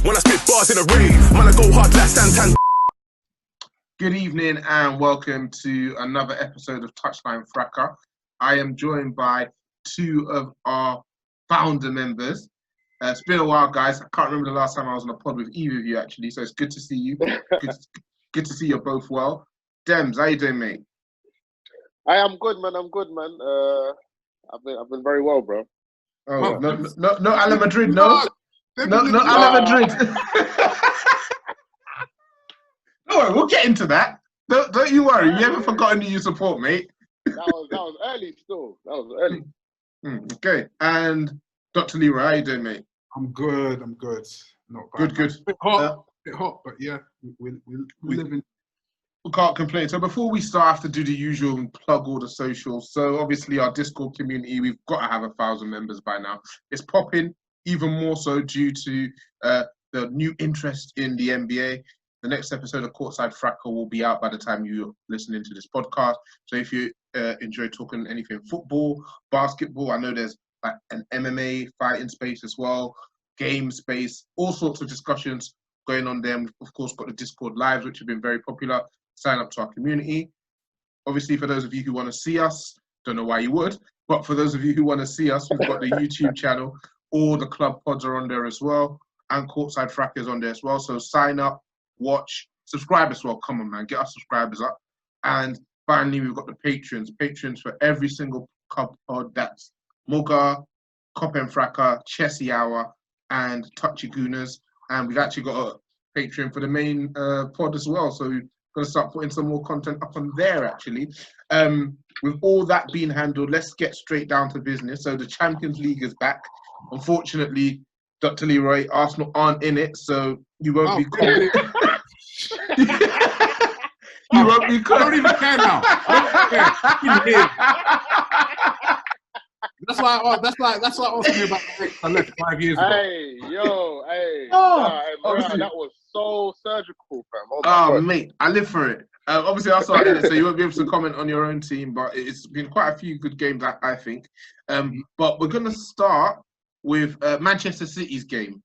When I spit bars in a rave, man, I go hard like Santan. Good evening and welcome to another episode of Touchline Fracas. I am joined by two of our founder members. It's been a while, guys. I can't remember the last time I was on a pod with either of you, actually, so it's good to see you. Good to see you're both well. Demz, how you doing, mate? I am good, man. I'm good, man. I've been very well, bro. Oh, no, Ala Madrid, no? No, Ala Madrid. Don't worry, we'll get into that. Don't you worry. You haven't forgotten who you support, mate. That was early still. That was early. Okay. And Dr. Leroy, how you doing, mate? I'm good. Not bad. Good. A bit hot, but yeah, we live in. We can't complain. So before we start, I have to do the usual and plug all the socials. So obviously our Discord community, we've got to have 1,000 members by now. It's popping, even more so due to the new interest in the NBA. The next episode of Courtside Fracas will be out by the time you're listening to this podcast. So if you enjoy talking anything football, basketball, I know there's like an MMA fighting space as well, game space, all sorts of discussions going on there. We've, of course, got the Discord lives, which have been very popular. Sign up to our community. Obviously, for those of you who want to see us, don't know why you would, but for those of you who want to see us, we've got the YouTube channel. All the club pods are on there as well, and Courtside Fracas is on there as well. So sign up, watch, subscribe as well. Come on, man, get our subscribers up. And finally, we've got the patrons. Patrons for every single club pod. That's Muller, Cop and Fracas, Chessy Hour, and Touchy Gooners. And we've actually got a Patreon for the main pod as well. So we're going to start putting some more content up on there, actually. With all that being handled, let's get straight down to business. So the Champions League is back. Unfortunately, Dr. Leroy, Arsenal aren't in it, so you won't be called. You won't be called. I don't even care now. That's like asking me about the ex I left 5 years ago. That was so surgical, fam. Oh mate, I live for it. Obviously, I saw it, so you won't be able to comment on your own team, but it's been quite a few good games, I think. But we're going to start with Manchester City's game.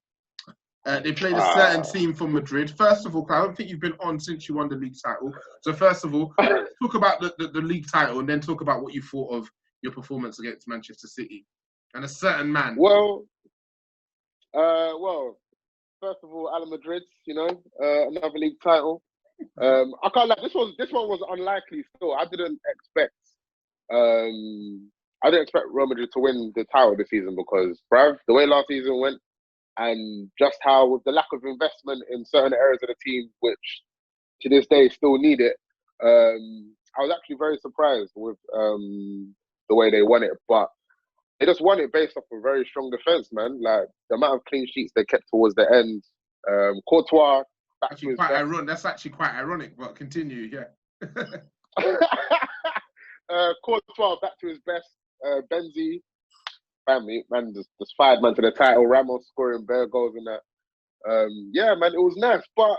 They played a certain team from Madrid. First of all, I don't think you've been on since you won the league title. So first of all, talk about the league title and then talk about what you thought of your performance against Manchester City and a certain man. Well, first of all, Ala Madrid, another league title. I can't lie. This one was unlikely. Still, I didn't expect Real Madrid to win the title this season because, bruv, the way last season went, and just how with the lack of investment in certain areas of the team, which to this day still need it, I was actually very surprised with the way they won it. But they just won it based off a very strong defense, man. Like the amount of clean sheets they kept towards the end. Courtois. That's actually quite ironic, but continue, yeah. Courtois back to his best. Benzi, man, just fired man to the title. Ramos scoring bare goals in that. Yeah, man, it was nice. But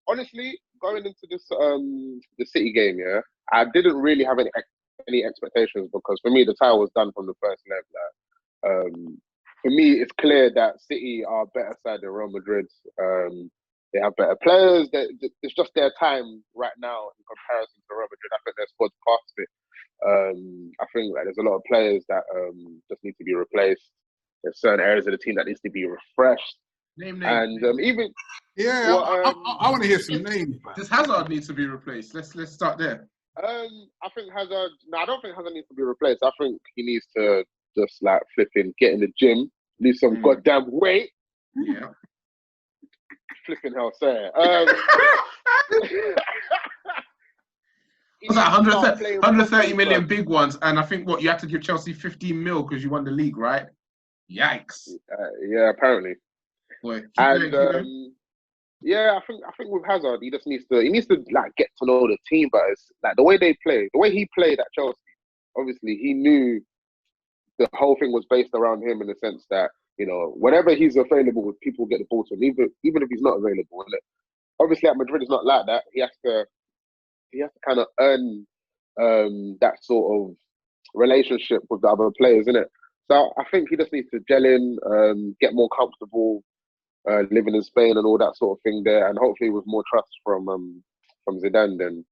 honestly, going into this the City game, yeah, I didn't really have any expectations because for me the title was done from the first leg. For me, it's clear that City are better side than Real Madrid. They have better players. It's just their time right now in comparison to Real Madrid. I think their squad's past it. I think like there's a lot of players that just need to be replaced. There's certain areas of the team that needs to be refreshed. Name. And even I want to hear some names. Man. Does Hazard need to be replaced? Let's start there. I think Hazard. No, I don't think Hazard needs to be replaced. I think he needs to just like flipping get in the gym, lose some goddamn weight. Yeah. Flipping hell, say. Was that 130 million big ones? And I think you had to give Chelsea 15 mil because you won the league, right? Yikes. Yeah, apparently. Boy, yeah, I think with Hazard, he needs to like get to know the team, but it's like the way they play, the way he played at Chelsea. Obviously, he knew the whole thing was based around him in the sense that whenever he's available, people get the ball to him, even if he's not available. And obviously, at Madrid, it's not like that. He has to kind of earn that sort of relationship with the other players, innit? So I think he just needs to gel in, get more comfortable, living in Spain and all that sort of thing there, and hopefully with more trust from Zidane, then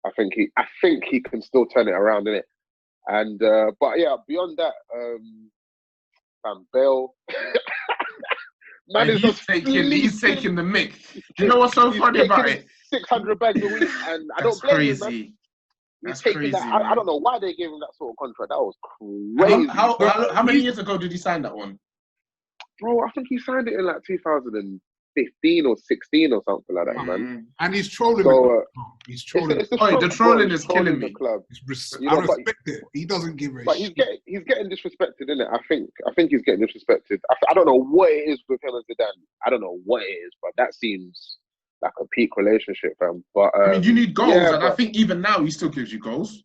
I think he can still turn it around, innit? And but yeah, beyond that, Bale, man, And he's taking the mick. You know what's so funny about it? 600 bags a week, and I don't blame him, man. That's crazy. I don't know why they gave him that sort of contract. That was crazy. How many years ago did he sign that one? Bro, I think he signed it in like 2015 or 16 or something like that, man. And he's trolling. He's trolling. The trolling is killing me. Club. I respect it. He doesn't give a shit. But he's getting disrespected, innit? I think he's getting disrespected. I don't know what it is with him and Zidane. I don't know what it is, but that seems like a peak relationship, fam. But I mean, you need goals, and I think even now he still gives you goals.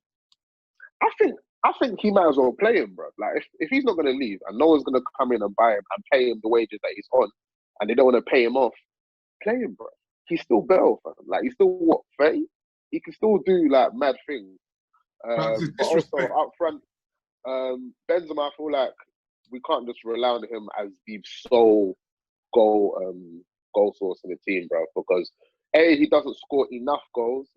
I think he might as well play him, bro. Like, if he's not going to leave and no one's going to come in and buy him and pay him the wages that he's on, and they don't want to pay him off, play him, bro. He's still Bell, fam. Like, he's still, 30? He can still do, like, mad things. But also, up front, Benzema, I feel like we can't just rely on him as the sole goal source in the team, bro, because he doesn't score enough goals.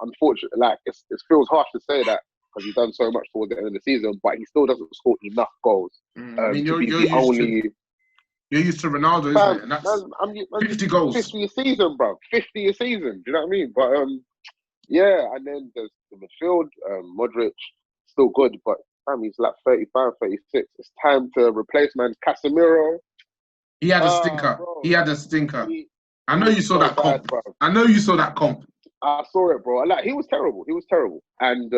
Unfortunately, like, it feels harsh to say that, because he's done so much towards the end of the season, but he still doesn't score enough goals. I mean, you're used to Ronaldo, isn't it? And that's 50 goals. 50 a season, bro. 50 a season. Do you know what I mean? But yeah, and then there's the midfield. Modric, still good, but he's like 35, 36. It's time to replace man Casemiro. He had a stinker. Bro. He had a stinker. I know you saw that comp. Bro. I know you saw that comp. I saw it, bro. Like, he was terrible. He was terrible. And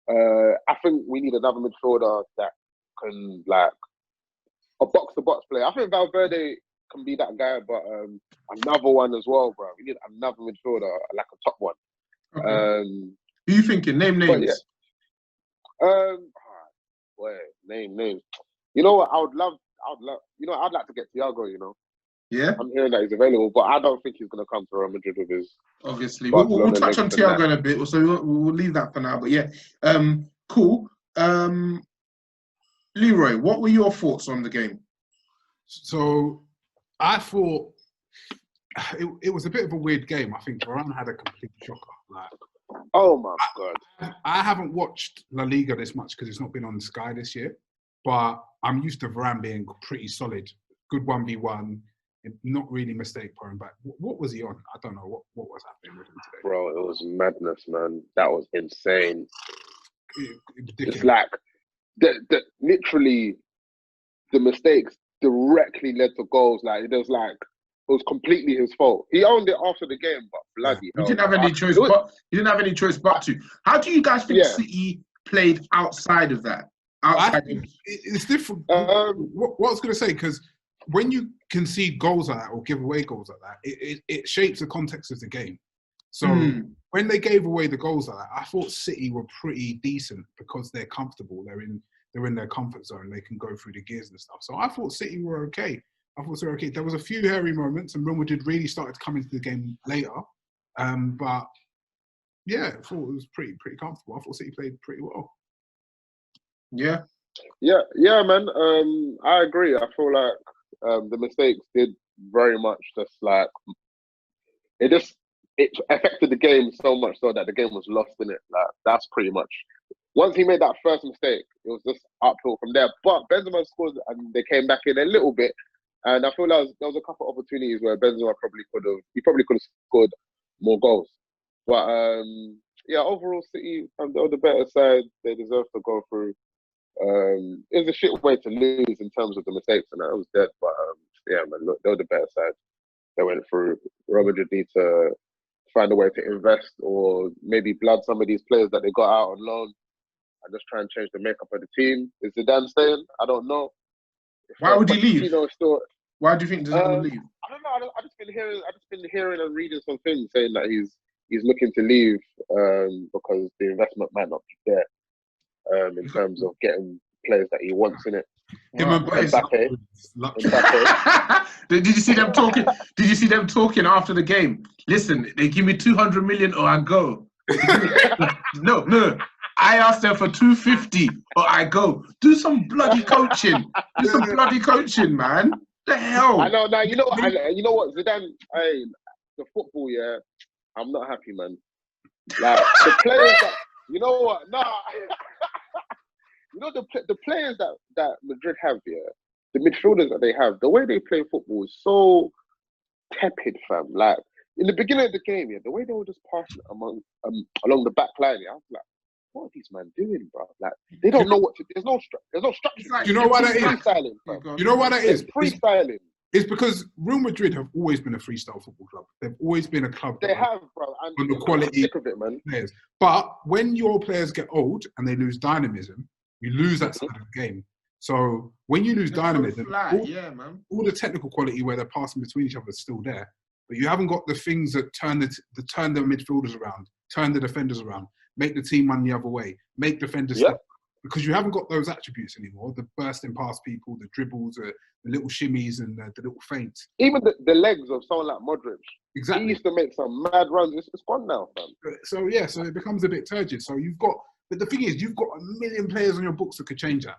I think we need another midfielder that can, like, a box-to-box player. I think Valverde can be that guy, but another one as well, bro. We need another midfielder, like a top one. Okay. Who you thinking? Name names. Yeah. Name. You know what? I'd like to get Thiago, you know. Yeah, I'm hearing that he's available, but I don't think he's going to come to Real Madrid with his. Obviously, we'll touch on Thiago in a bit, so we'll leave that for now. But yeah, cool. Leroy, what were your thoughts on the game? So, I thought it was a bit of a weird game. I think Varane had a complete shocker. Like, oh my God! I haven't watched La Liga this much because it's not been on Sky this year, but I'm used to Varane being pretty solid, good 1v1. Not really mistake prone, but what was he on? I don't know what was happening with him today. Bro, it was madness, man. That was insane. It's like literally the mistakes directly led to goals. Like, it was completely his fault. He owned it after the game, but bloody hell. He didn't have any choice but to. How do you guys think City played outside of that? It's different. What I was going to say, because when you concede goals like that or give away goals like that, it shapes the context of the game. So when they gave away the goals like that, I thought City were pretty decent because they're comfortable. They're in their comfort zone. They can go through the gears and stuff. So I thought City were okay. There was a few hairy moments, and Real Madrid really started to come into the game later. But yeah, I thought it was pretty comfortable. I thought City played pretty well. Yeah, man. I agree. I feel like the mistakes did very much just like it affected the game so much so that the game was lost in it. Like, that's pretty much once he made that first mistake, it was just uphill from there. But Benzema scored and they came back in a little bit, and I feel like there was a couple of opportunities where Benzema probably could have scored more goals. But yeah, overall City, they were the better side. They deserve to go through. It was a shit way to lose in terms of the mistakes, and I was dead. But yeah, man, look, they were the better side. They went through. Real Madrid need to find a way to invest or maybe blood some of these players that they got out on loan and just try and change the makeup of the team. Is Zidane staying? I don't know. Why would he leave? Still, why do you think Zidane's going to leave? I don't know. I just been hearing and reading some things saying that he's looking to leave because the investment might not be there. In terms of getting players that he wants in it. Mbappe. Did you see them talking? Did you see them talking after the game? Listen, they give me 200 million or I go. No. I asked them for 250 or I go. Do some bloody coaching. Man. The hell? I know. Now you know what? You know what? Zidane. Hey, the football. Yeah, I'm not happy, man. Like the players that. You know what? Nah. You know the players that Madrid have here, the midfielders that they have, the way they play football is so tepid, fam. Like in the beginning of the game, yeah, the way they were just passing along the back line, yeah, I was like, what are these men doing, bro? Like they don't know what to. There's no structure. Like, you know what that is? Freestyling, fam. You know what that is? Freestyling. It's because Real Madrid have always been a freestyle football club. They've always been a club. They have, bro. And on the quality of it, man. Players. But when your players get old and they lose dynamism, you lose that side of the game. So when you lose dynamism, all the technical quality where they're passing between each other is still there. But you haven't got the things that turn the midfielders around, turn the defenders around, make the team run the other way, make defenders step. Because you haven't got those attributes anymore. The bursting past people, the dribbles, the little shimmies and the little feints. Even the legs of someone like Modric. Exactly. He used to make some mad runs. It's gone now, fam. So it becomes a bit turgid. So but the thing is, you've got a million players on your books that could change that.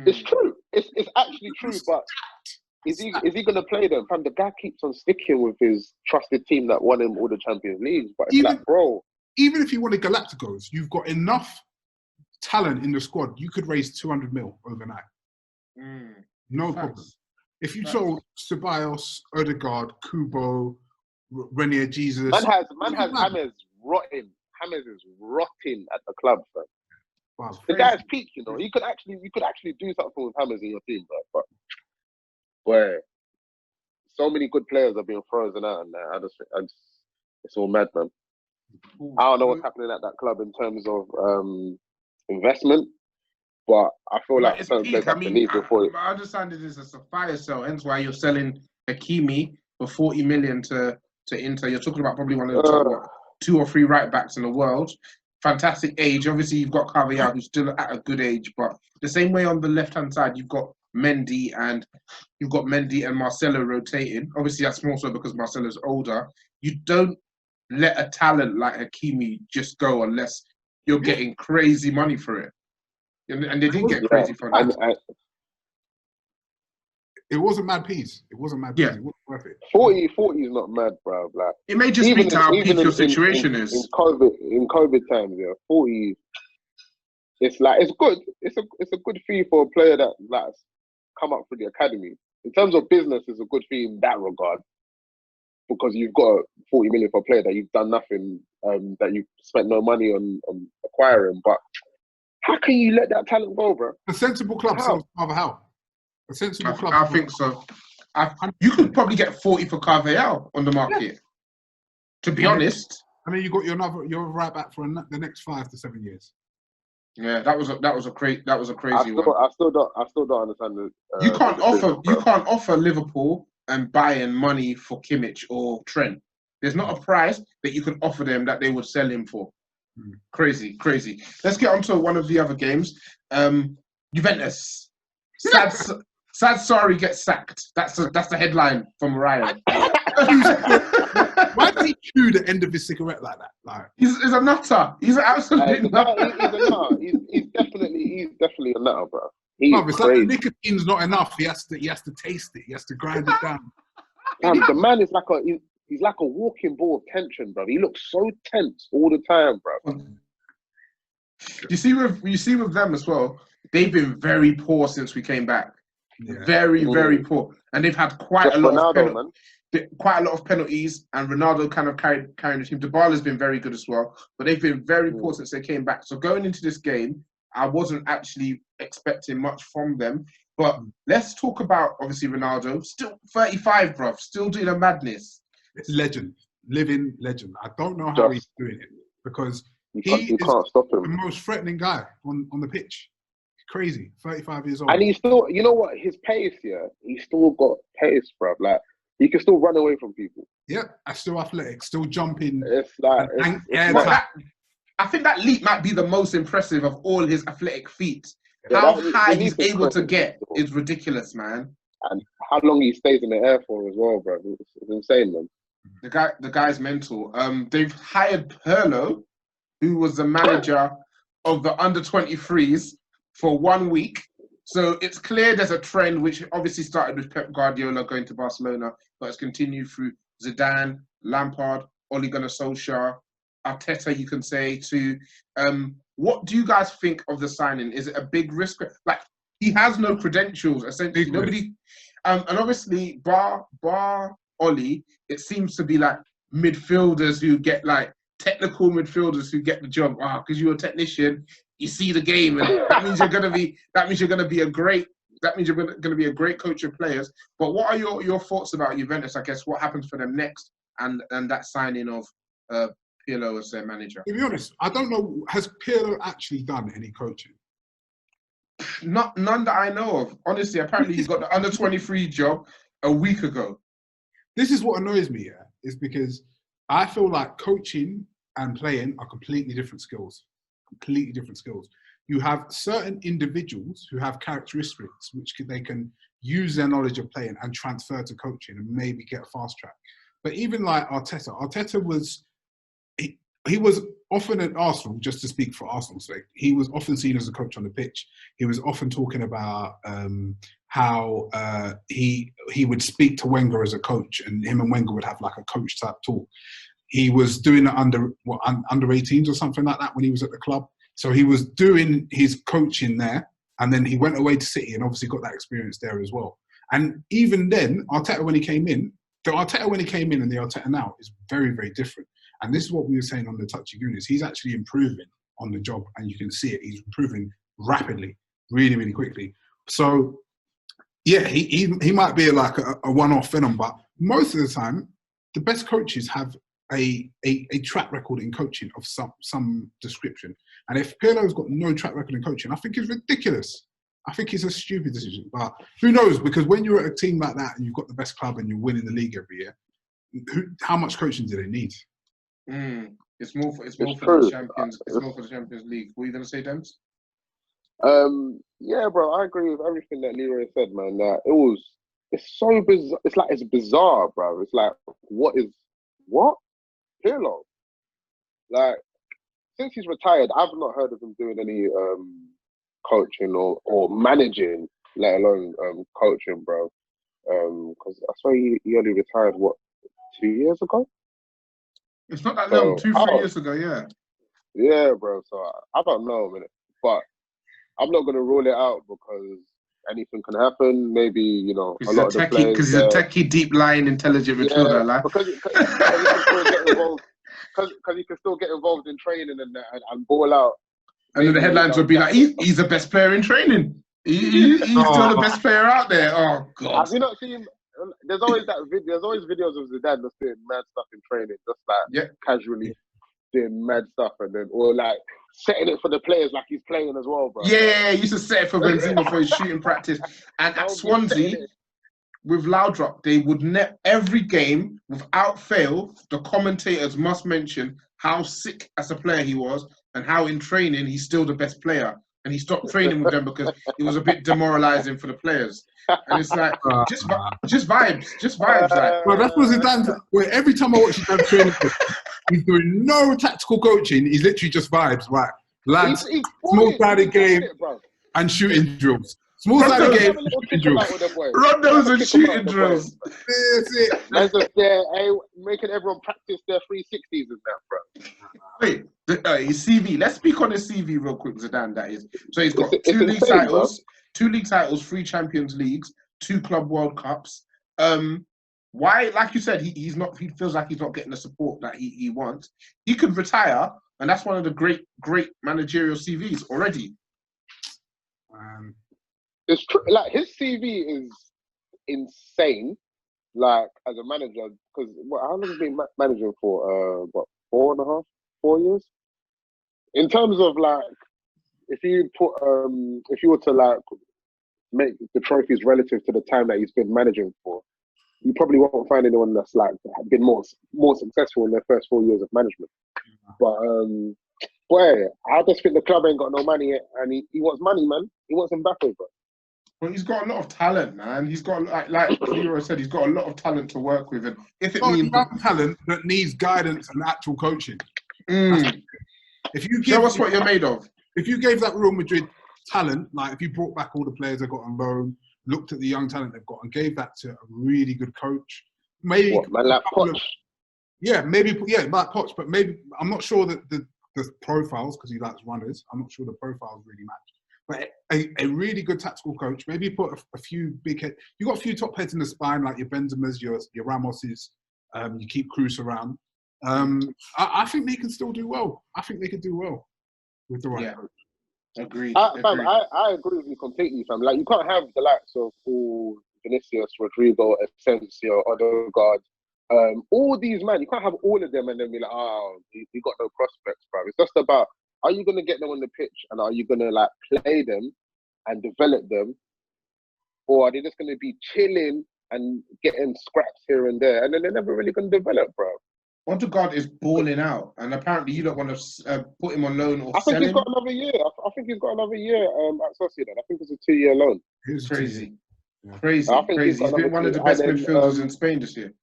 It's true. It's actually true. But is he going to play them? Fam, the guy keeps on sticking with his trusted team that won him all the Champions Leagues. But it's like, bro. Even if you wanted Galacticos, you've got enough talent in the squad. You could raise 200 mil overnight. No problem. If you sold Ceballos, Odegaard, Kubo, Renier, Jesus. Man has James rotting. James is rotting at the club, fam. Wow, the guy's peak, you know. You could actually do something with James in your team, bro. But where so many good players are being frozen out, and I just it's all mad, man. I don't know what's happening at that club in terms of investment, but I feel like it's certain players have to leave before. I understand it is a fire sale, hence why you're selling Hakimi for 40 million to Inter. You're talking about probably one of the top 2 or 3 right backs in the world. Fantastic age. Obviously, you've got Carvajal, who's still at a good age, but the same way on the left-hand side, you've got Mendy and Marcelo rotating. Obviously, that's more so because Marcelo's older. You don't let a talent like Hakimi just go unless you're getting crazy money for it. And they didn't get crazy for it. It wasn't mad piece. It wasn't mad piece. Yeah. It wasn't worth it. 40 is not mad, bro. Like, it may just speak to how peak your situation is. In COVID times, 40. It's like it's good. It's a good fee for a player that's come up through the academy. In terms of business, it's a good fee in that regard because you've got 40 million for a player that you've done nothing, that you've spent no money on acquiring. But how can you let that talent go, bro? A sensible club sells Carvajal. A sensible club. I think so. You could probably get 40 for Carvajal on the market. To be honest. And then you got your right back for the next 5 to 7 years. Yeah, that was a crazy one. I still don't understand the. You can't offer Liverpool and Bayern money for Kimmich or Trent. There's not a price that you can offer them that they would sell him for. Crazy. Let's get on to one of the other games. Juventus. Sad sorry gets sacked. That's the headline from Morayo. Why did he chew the end of his cigarette like that? Like he's a nutter. He's an absolute nutter. He's a nutter. He's definitely a nutter, bro. It's like the nicotine's not enough. He has to taste it. He has to grind it down. The man is like he's like a walking ball of tension, bro. He looks so tense all the time, bro. You see with them as well. They've been very poor since we came back. Yeah. Very poor, and they've had quite a lot of penalties. And Ronaldo kind of carrying the team. Dybala's been very good as well, but they've been very poor since they came back. So going into this game, I wasn't actually expecting much from them. But let's talk about obviously Ronaldo, still 35, bruv, still doing a madness. It's legend, living legend. I don't know how he's doing it because you can't stop him. The most threatening guy on the pitch. Crazy, 35 years old. And he's still, you know what, his pace, he's still got pace, bruv. Like, he can still run away from people. Yeah, still athletic, still jumping. It's like, I think that leap might be the most impressive of all his athletic feet. How high he's able to get is ridiculous, man. And how long he stays in the air for as well, bruv. It's insane, man. The guy's mental. They've hired Pirlo, who was the manager of the under-23s, for 1 week, So it's clear there's a trend which obviously started with Pep Guardiola going to Barcelona, but it's continued through Zidane, Lampard, Ole Gunnar Solskjaer, Arteta, you can say, to what do you guys think of the signing? Is it a big risk? Like, he has no credentials, essentially. Nobody, and obviously, bar Ollie, it seems to be like midfielders who get like technical midfielders who get the job. Wow, because you're a technician, you see the game, and that means you're gonna be a great coach of players. But what are your thoughts about Juventus? I guess what happens for them next, and that signing of Pirlo as their manager? To be honest, I don't know. Has Pirlo actually done any coaching? None that I know of. Honestly, apparently he got the under-23 job a week ago. This is what annoys me, yeah, is because I feel like coaching and playing are completely different skills. Completely different skills. You have certain individuals who have characteristics which they can use their knowledge of playing and transfer to coaching and maybe get a fast track. But even like Arteta was, he was often at Arsenal, just to speak for Arsenal's sake, he was often seen as a coach on the pitch. He was often talking about how he would speak to Wenger as a coach, and him and Wenger would have like a coach type talk. He was doing it under 18s or something like that when he was at the club. So he was doing his coaching there, and then he went away to City and obviously got that experience there as well. And even then, Arteta when he came in, the Arteta when he came in and the Arteta now is very, very different. And this is what we were saying on the Touchy Goonies. He's actually improving on the job, and you can see it. He's improving rapidly, really, really quickly. So, yeah, he might be like a one-off venom, but most of the time, the best coaches have a track record in coaching of some description. And if Pirlo's got no track record in coaching, I think it's ridiculous. I think it's a stupid decision. But who knows? Because when you're at a team like that and you've got the best club and you're winning the league every year, how much coaching do they need? It's more for the Champions. It's more for the Champions League. What are you going to say, Demz? Yeah, bro, I agree with everything that Leroy said, man. It's so bizarre. It's bizarre, bro. It's like, what? Pirlo. Like, since he's retired, I've not heard of him doing any coaching or managing, let alone coaching, bro. Because I swear he only retired, 2 years ago? It's not that long, 2-3 years ago, yeah. Yeah, bro. So I don't know, man. But I'm not going to rule it out because anything can happen. Maybe, a lot of the players... Because he's a techie, deep-lying, intelligent midfielder, like. Because he can still get involved. Because he can still get involved in training and ball out. And then the headlines would be like, he's the best player in training. He's still the best player out there. Oh, God. Have you not seen... There's always videos of Zidane just doing mad stuff in training, just like casually doing mad stuff, and then or like setting it for the players like he's playing as well, bro. Yeah, he used to set it for Benzema for his shooting practice. And at Swansea, with Laudrup, they would every game without fail, the commentators must mention how sick as a player he was and how in training he's still the best player. And he stopped training with them because it was a bit demoralizing for the players. And it's like, just vibes. Like. Well, that's what Zidane, where every time I watch Zidane training, he's doing no tactical coaching. He's literally just vibes, right? Lads, small-sided game and shooting drills. Small-sided game and shooting drills. Rondos and shooting drills. That's it. That's just making everyone practice their 360s and that, bro. Wait, his CV. Let's speak on his CV real quick, Zidane, that is. So he's got two league titles, 3 Champions Leagues, 2 Club World Cups. Why, like you said, he feels like he's not getting the support that he wants. He could retire, and that's one of the great managerial CVs already. It's true. Like, his CV is insane. Like, as a manager, because how long has he been managing for? 4 years. In terms of like, if you were to like make the trophies relative to the time that he's been managing for, you probably won't find anyone that's like been more successful in their first 4 years of management. But boy, I just think the club ain't got no money, and he wants money, man. He wants Mbappe, bro. Well, he's got a lot of talent, man. He's got, like Leroy said, he's got a lot of talent to work with. And if it means talent that needs guidance and actual coaching. If you show us what you're made of. If you gave that Real Madrid talent, like if you brought back all the players they got on loan, looked at the young talent they've got, and gave that to a really good coach, maybe man, like Poch. Like Poch, but maybe I'm not sure that the profiles, because he likes runners. I'm not sure the profiles really match. But a really good tactical coach, maybe put a few big heads. You got a few top heads in the spine, like your Benzemas, your Ramoses. You keep Cruz around. I think they can still do well. I think they could do well with the right coach. Agreed. Fam, I agree with you completely, fam. Like, you can't have the likes of Vinicius, Rodrigo, Asensio, Odegaard, all these man. You can't have all of them and then be like, oh, you got no prospects, bro. It's just about, are you going to get them on the pitch and are you going to like play them and develop them, or are they just going to be chilling and getting scraps here and there, and then they're never really going to develop, bro? Odegaard is balling out, and apparently you don't want to put him on loan or I think sell he's him. got another year. I think he's got another year at Sociedad. I think it's a 2-year loan. It's crazy. Yeah. Crazy. He's been one of the best midfielders in Spain this year.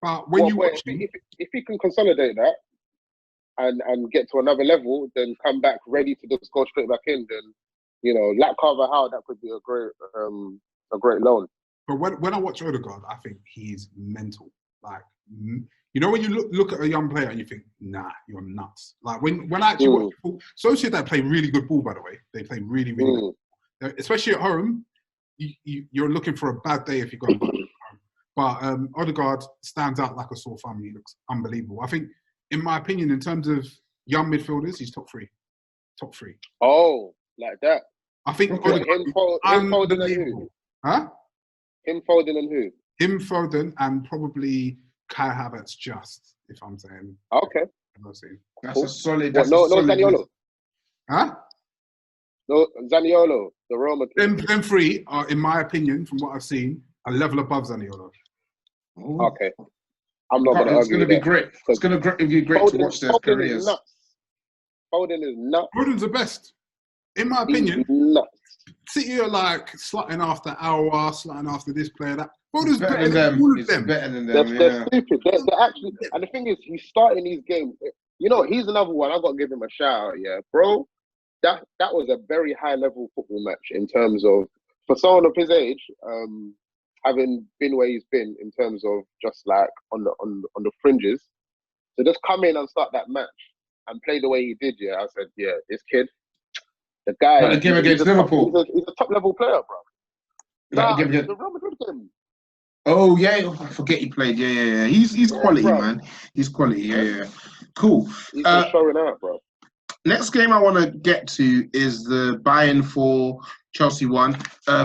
But when you watch if he can consolidate that and get to another level, then come back ready to just go straight back in, then, you know, like Carvajal, that could be a great loan. But when I watch Odegaard, I think he's mental. Like, you know, when you look at a young player and you think, nah, you're nuts. Like when I actually watch football, Sociedad play really good ball, by the way. They play really, really good. Especially at home, you're looking for a bad day if you go home. But Odegaard stands out like a sore thumb. He looks unbelievable. I think, in my opinion, in terms of young midfielders, he's top three. Top three. Oh, like that. I think Odegaard, him Foden and who? Huh? Him Foden and who? Him, Foden, and probably Kai Havertz, just, if I'm saying. Okay. That's a solid. No Zaniolo. Huh? No Zaniolo, the Roma. Them three are, in my opinion, from what I've seen, a level above Zaniolo. Okay. I'm not going to argue. It's going to be great. It's going to be great to watch their careers. Foden is nuts. Foden's the best. In my opinion, City are like slotting after Aouar, slotting after this player, that. Foden's better than all of them. Better than them, They're stupid. They're actually, and the thing is, he's starting these games. You know, he's another one. I've got to give him a shout out, yeah. Bro, that was a very high-level football match in terms of, for someone of his age, having been where he's been in terms of just like on the fringes, to just come in and start that match and play the way he did, yeah, I said, yeah, this kid, the guy, he's against Liverpool. He's a top-level player, bro. The Real Madrid game. Oh yeah, I forget he played. Yeah. He's quality, bro. Man. He's quality. Yeah. Cool. He's just showing out, bro. Next game I want to get to is the Bayern 4, Chelsea 1.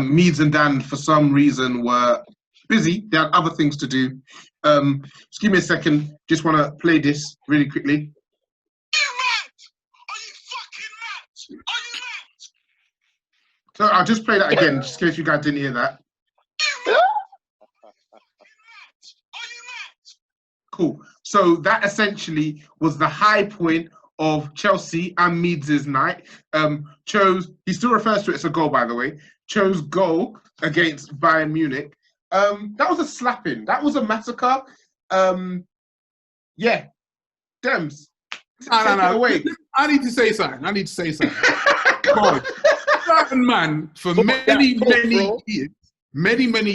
Meads and Dan, for some reason, were busy. They had other things to do. Just give me a second. Just want to play this really quickly. Are you mad? Are you fucking mad? Are you mad? So I'll just play that again, just in case you guys didn't hear that. Cool. So that essentially was the high point of Chelsea and Meads' night. He still refers to it as a goal, by the way. Cho's goal against Bayern Munich. That was a slapping. That was a massacre. Yeah. Demz. No. Away. I need to say something. God. Certain man, for many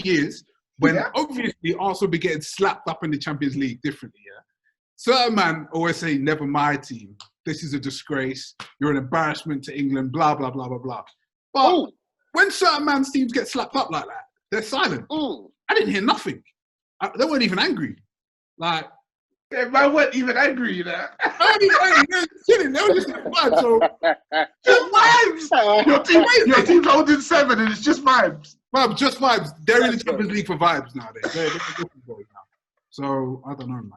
years, when obviously Arsenal be getting slapped up in the Champions League differently, yeah. Certain man always say, never my team. This is a disgrace. You're an embarrassment to England, blah, blah, blah, blah, blah. But when certain man's teams get slapped up like that, they're silent. I didn't hear nothing. They weren't even angry. Like, yeah, man weren't even angry, you know. They were chilling. They were just like, vibes. So, just vibes. Your team's holding 7 and it's just vibes. Vibes, just vibes. They're in the Champions League for vibes nowadays. They're now. So I don't know, man.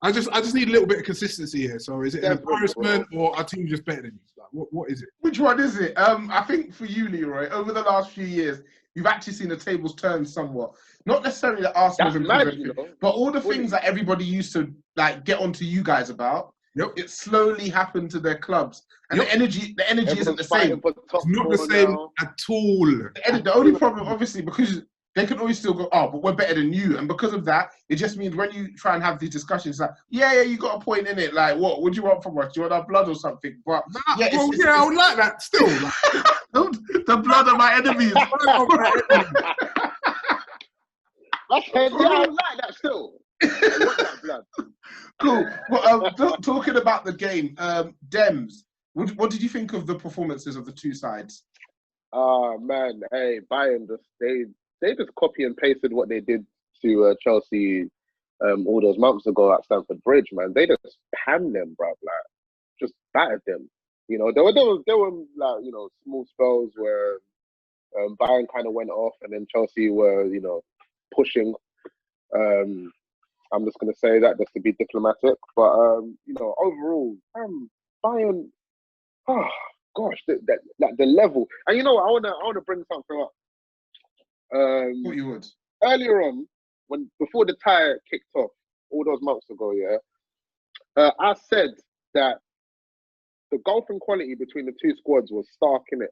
I just need a little bit of consistency here. So is it an embarrassment or are teams just better than you? Like, what is it? Which one is it? I think for you, Leroy, over the last few years, you've actually seen the tables turn somewhat. Not necessarily that Arsenal, but all the things that everybody used to like get onto you guys about. Yep. It slowly happened to their clubs, and the energy isn't the same. It's not the same at all. The only problem, obviously, because they can always still go, oh, but we're better than you, and because of that, it just means when you try and have these discussions, like, yeah, you got a point in it. Like, what do you want from us? Do you want our blood or something? But I would like that still. Like, The blood of my enemies. That's heavy. Yeah, I like that still. I want that blood. Cool. Well, talking about the game, Demz, what did you think of the performances of the two sides? Oh man, hey, Bayern they just copy and pasted what they did to Chelsea all those months ago at Stamford Bridge, man. They just panned them, bro. Like, just battered them. You know, there were like, you know, small spells where Bayern kind of went off, and then Chelsea were, you know, pushing. I'm just gonna say that just to be diplomatic, but you know, overall, Bayern. Oh gosh, the level, and you know, I wanna bring something up. What you would? Earlier on, before the tie kicked off all those months ago, I said that the gulf in quality between the two squads was stark, innit?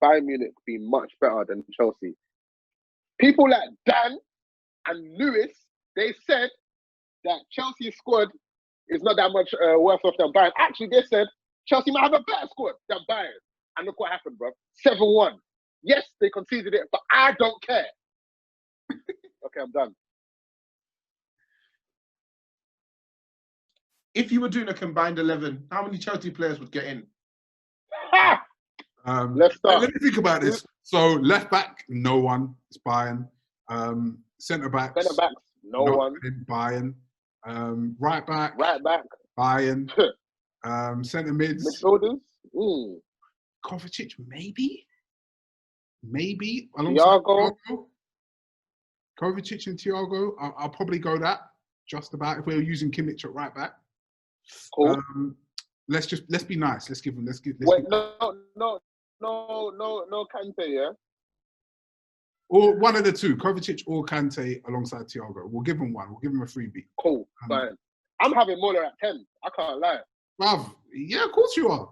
Bayern Munich being much better than Chelsea. People like Dan and Lewis, they said that Chelsea's squad is not that much worse off than Bayern. Actually, they said Chelsea might have a better squad than Bayern. And look what happened, bro. 7-1. Yes, they conceded it, but I don't care. Okay, I'm done. If you were doing a combined 11, how many Chelsea players would get in? Let's start. Let me think about this. So left back, no one. It's Bayern. Centre backs, no one. Bayern. Right back, Bayern. Centre mids, midfielders. Kovacic, maybe alongside Thiago. Kovacic and Thiago. I'll probably go that just about if we were using Kimmich at right back. Cool. Let's be nice. Let's give. Wait, no, Kante, yeah. Or one of the two, Kovacic or Kante alongside Thiago. We'll give him one. We'll give him a freebie. Cool, fine. I'm having Muller at 10. I can't lie. Bruv, yeah, of course you are.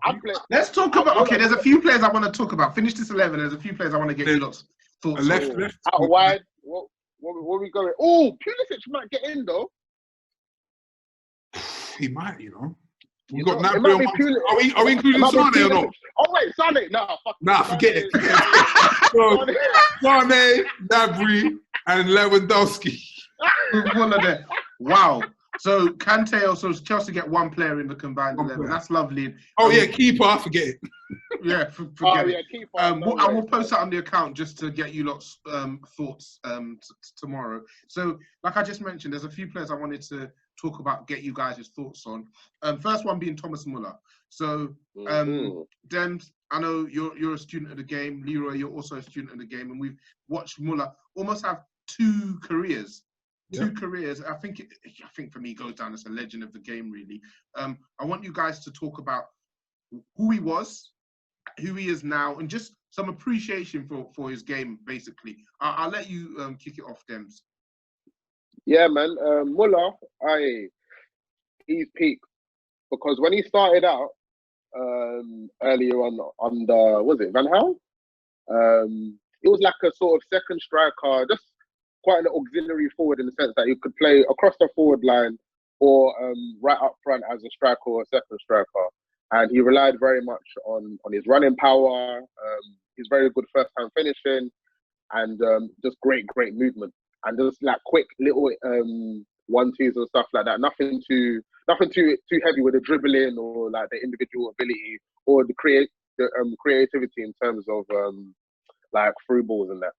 Let's talk about. Okay, there's a few players I want to talk about. Finish this 11. There's a few players I want to get you lots thoughts. Left. Out wide. What we going? Oh, Pulisic might get in though. He might, you know. We've You got know, Nabry on one. Are we including Sane or not? Oh wait, Sane. Nah, forget it. So, Sane, Nabry, and Lewandowski. One of them. Wow. So Kante also Chelsea get one player in the combined 11. That's lovely. Oh yeah, keeper. Forget it. Yeah, forget it. Keeper. I will post that on the account just to get you lots thoughts tomorrow. So, like I just mentioned, there's a few players I wanted to talk about, get you guys' thoughts on. First one being Thomas Muller. So, Demz, I know you're a student of the game. Leroy, you're also a student of the game, and we've watched Muller almost have two careers. Careers. I think for me goes down as a legend of the game, really. I want you guys to talk about who he was, who he is now, and just some appreciation for his game, basically. I'll let you kick it off, Demz. Yeah, man. Muller, he's peak, because when he started out earlier on under, was it Van Gaal? It was like a sort of second striker, just quite an auxiliary forward in the sense that he could play across the forward line or right up front as a striker or a second striker. And he relied very much on his running power. He's very good first-time finishing, and just great movement, and just like quick little 1-2s and stuff like that. Nothing too heavy with the dribbling or like the individual ability or the creativity in terms of like through balls and that.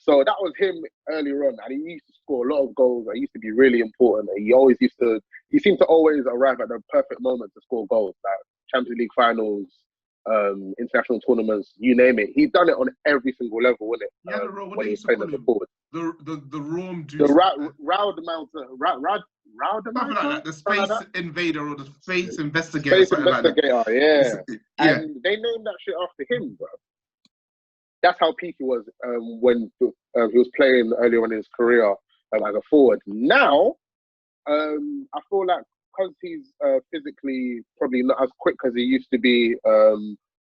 So that was him earlier on, and he used to score a lot of goals. That used to be really important. He seemed to always arrive at the perfect moment to score goals, like Champions League finals, international tournaments, you name it. He's done it on every single level, wasn't it? Yeah, when he was playing as a forward. The Rome dude. The Raud the Space Invader or the Space Investigator. Space Investigator, yeah. And they named that shit after him, bro. That's how peak he was when he was playing earlier on in his career as a forward. Now, I feel like because he's physically probably not as quick as he used to be,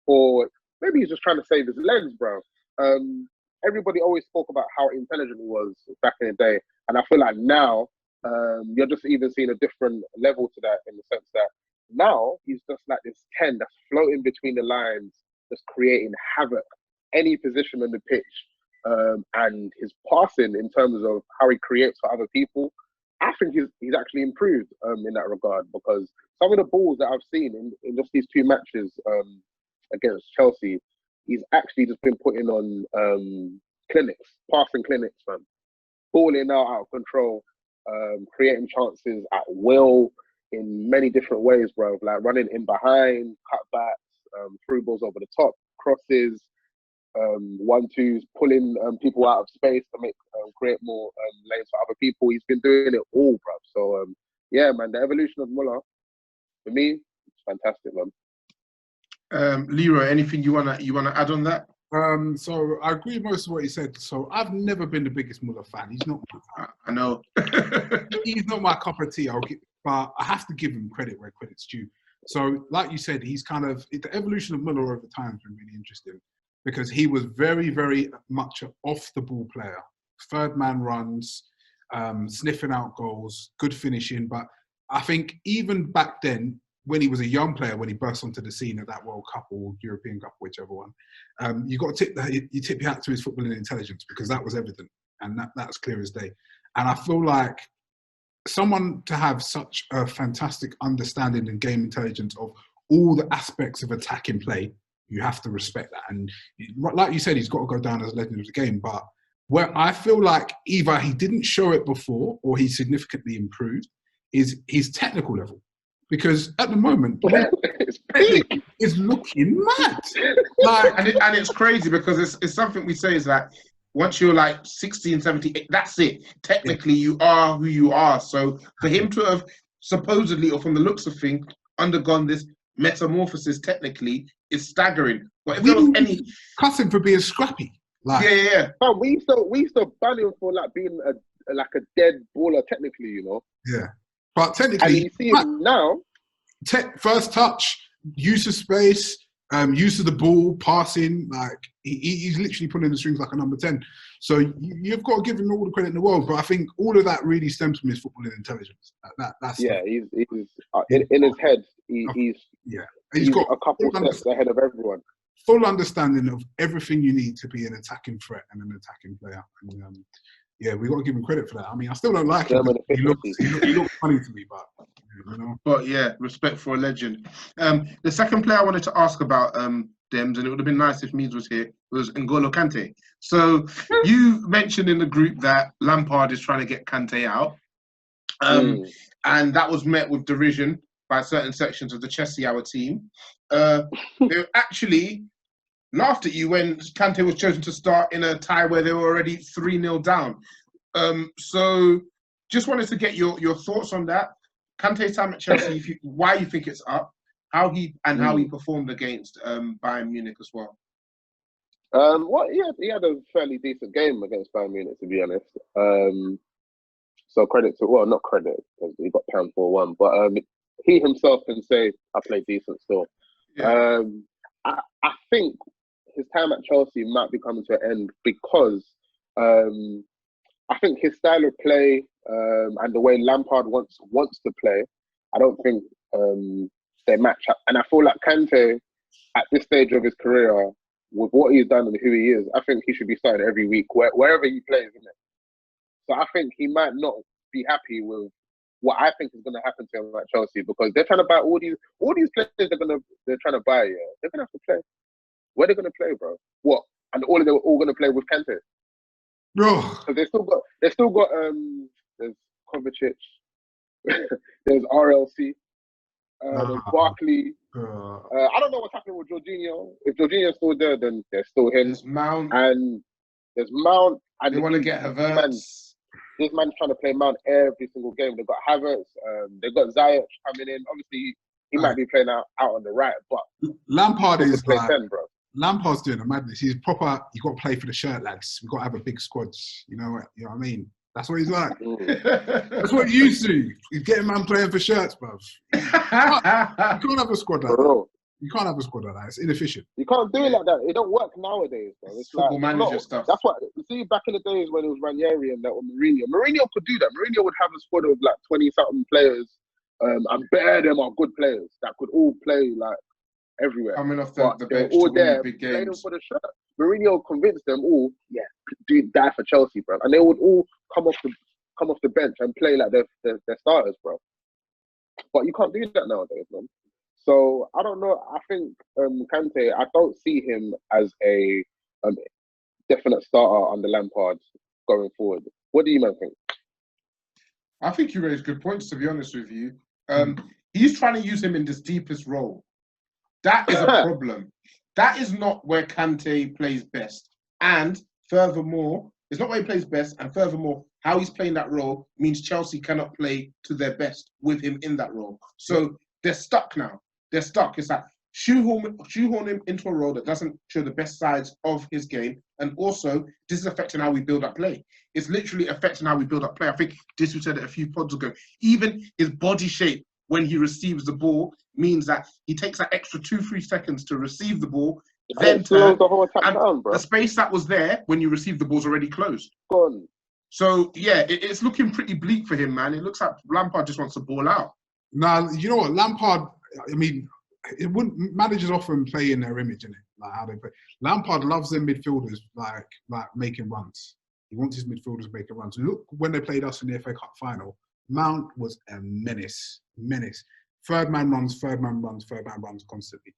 or maybe he's just trying to save his legs, bro. Everybody always spoke about how intelligent he was back in the day. And I feel like now, you're just even seeing a different level to that, in the sense that now he's just like this 10 that's floating between the lines, just creating havoc, any position on the pitch, and his passing in terms of how he creates for other people. I think he's actually improved in that regard, because some of the balls that I've seen in just these 2 matches against Chelsea, he's actually just been putting on clinics, passing clinics, man. Balling out of control, creating chances at will in many different ways, bro. Like running in behind, cutbacks, through balls over the top, crosses, 1-2s, pulling people out of space to make create more lanes for other people. He's been doing it all, bro. So yeah, man, the evolution of Muller, for me, it's fantastic, man. Leroy, anything you wanna add on that? So I agree with most of what he said. So I've never been the biggest Muller fan. He's not. I know. He's not my cup of tea. But I have to give him credit where credit's due. So, like you said, he's kind of the evolution of Muller over time has been really interesting, because he was very, very much an off-the-ball player. Third man runs, sniffing out goals, good finishing. But I think even back then, when he was a young player, when he burst onto the scene at that World Cup or European Cup, whichever one, you got to tip your hat to his footballing intelligence, because that was evident, and that's clear as day. And I feel like someone to have such a fantastic understanding and game intelligence of all the aspects of attacking play, you have to respect that. And like you said, he's got to go down as a legend of the game. But where I feel like either he didn't show it before or he significantly improved is his technical level. Because at the moment, it's looking mad. Like, and it's crazy, because it's something we say is that once you're like 16, 17, that's it. Technically, you are who you are. So for him to have supposedly, or from the looks of things, undergone this metamorphosis technically is staggering. But if there was any cuss him for being scrappy, like yeah. But we used to ban him for like being a dead baller technically, you know. Yeah, but technically, and you see him now. First touch, use of space, use of the ball, passing, like he's literally pulling the strings like a number 10. So you've got to give him all the credit in the world. But I think all of that really stems from his footballing intelligence. That's he's in his head. He's got a couple steps ahead of everyone. Full understanding of everything you need to be an attacking threat and an attacking player. And, yeah, we got to give him credit for that. I mean, I still don't like him. He looks funny to me, but you know. But yeah, respect for a legend. The second player I wanted to ask about, Demz, and it would have been nice if Meads was here, was N'Golo Kante. So you mentioned in the group that Lampard is trying to get Kante out, and that was met with derision by certain sections of the Chelsea Hour team. They actually laughed at you when Kante was chosen to start in a tie where they were already 3-0 down. So just wanted to get your thoughts on that. Kante's time at Chelsea, why you think it's up, how he performed against Bayern Munich as well. He had a fairly decent game against Bayern Munich, to be honest. So credit to, well, not credit, because he got pound 4-1, but he himself can say, I played decent still. Yeah. I think his time at Chelsea might be coming to an end because I think his style of play and the way Lampard wants to play, I don't think they match up. And I feel like Kante, at this stage of his career, with what he's done and who he is, I think he should be started every week, wherever he plays, isn't it? So I think he might not be happy with what I think is going to happen to him at Chelsea, because they're trying to buy all these players they're trying to buy. Yeah, they're going to have to play. Where are they going to play, bro? What? And they're all going to play with Kante. Bro, because they still got there's Kovacic, there's RLC, there's Barkley. I don't know what's happening with Jorginho. If Jorginho's still there, then there's still him. There's Mount. And there's Mount. And they want to get Havertz. This man's trying to play Mount every single game. They've got Havertz. They've got Ziyech coming in. Obviously, he might be playing out on the right, but Lampard is like 10, bro. Lampard's doing a madness. He's proper. You got to play for the shirt, lads. We got to have a big squad. You know what I mean? That's what he's like. That's what he used to. He's getting man playing for shirts, bruv. You can't have a squad like that. You can't have a squad like that. It's inefficient. You can't do it like that. It don't work nowadays, bro. It's football manager stuff. That's what you see back in the days when it was Ranieri and that, or Mourinho. Mourinho could do that. Mourinho would have a squad of like 20-something players, and better them are good players that could all play like everywhere. Coming off But the they're bench all to win there big playing games. for the shirt. Mourinho convinced them all, yeah, do die for Chelsea, bro. And they would all come off the bench and play like they're starters, bro. But you can't do that nowadays, man. So I don't know. I think Kante, I don't see him as a definite starter under Lampard going forward. What do you man think? I think you raised good points, to be honest with you. He's trying to use him in this deepest role. That is a problem. That is not where Kante plays best. And furthermore, it's not where he plays best. And furthermore, how he's playing that role means Chelsea cannot play to their best with him in that role. So they're stuck now. They're stuck. It's like shoehorn him into a role that doesn't show the best sides of his game. And also, this is affecting how we build up play. It's literally affecting how we build up play. I think we said it a few pods ago. Even his body shape when he receives the ball means that he takes that extra 2-3 seconds to receive the ball, then turn, the whole attack and down, bro. the space that was there when you received the ball is already closed. Gone. So, yeah, it's looking pretty bleak for him, man. It looks like Lampard just wants the ball out. Now, you know what? Lampard, I mean, it wouldn't, managers often play in their image, innit? Like how they play. Lampard loves their midfielders like making runs. He wants his midfielders making runs. Look, when they played us in the FA Cup final, Mount was a menace. Third man runs constantly.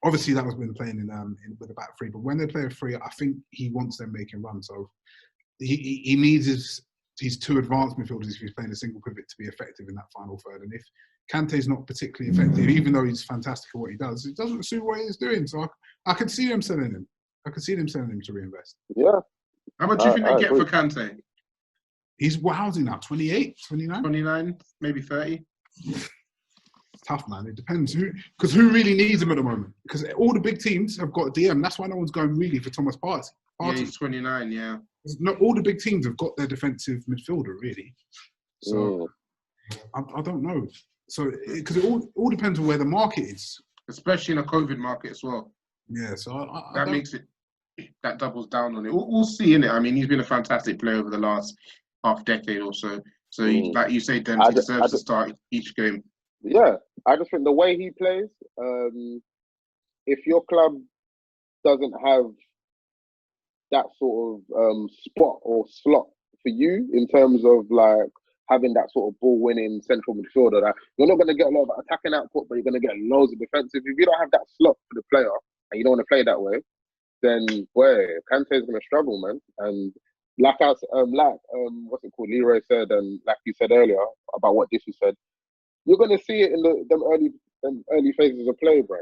Obviously, that was when playing in with a back three. But when they play a three, I think he wants them making runs. So he needs his two advanced midfielders if he's playing a single pivot to be effective in that final third. And if Kante's not particularly effective, even though he's fantastic at what he does, it doesn't suit what he's doing. So I could see them selling him. I could see them selling him to reinvest. Yeah. How much do you think they get for Kante? He's, what, how's he now? 28, 29? 29, maybe 30. Tough, man. It depends because who really needs him at the moment? Because all the big teams have got a DM. That's why no one's going really for Thomas Partey. Yeah, he's 29. Yeah. Not all the big teams have got their defensive midfielder really. So I don't know. So because it all depends on where the market is, especially in a COVID market as well. Yeah. So that makes it, that doubles down on it. We'll see, innit? I mean, he's been a fantastic player over the last half decade or so. So, like you say, Demz, he deserves to start each game. Yeah, I just think the way he plays, if your club doesn't have that sort of spot or slot for you in terms of like having that sort of ball-winning central midfielder, that you're not going to get a lot of attacking output, but you're going to get loads of defensive. If you don't have that slot for the player and you don't want to play that way, then boy, Kante's going to struggle, man. And what's it called? Leroy said, and like you said earlier about what Dishy said, you're going to see it in them early phases of play, bro.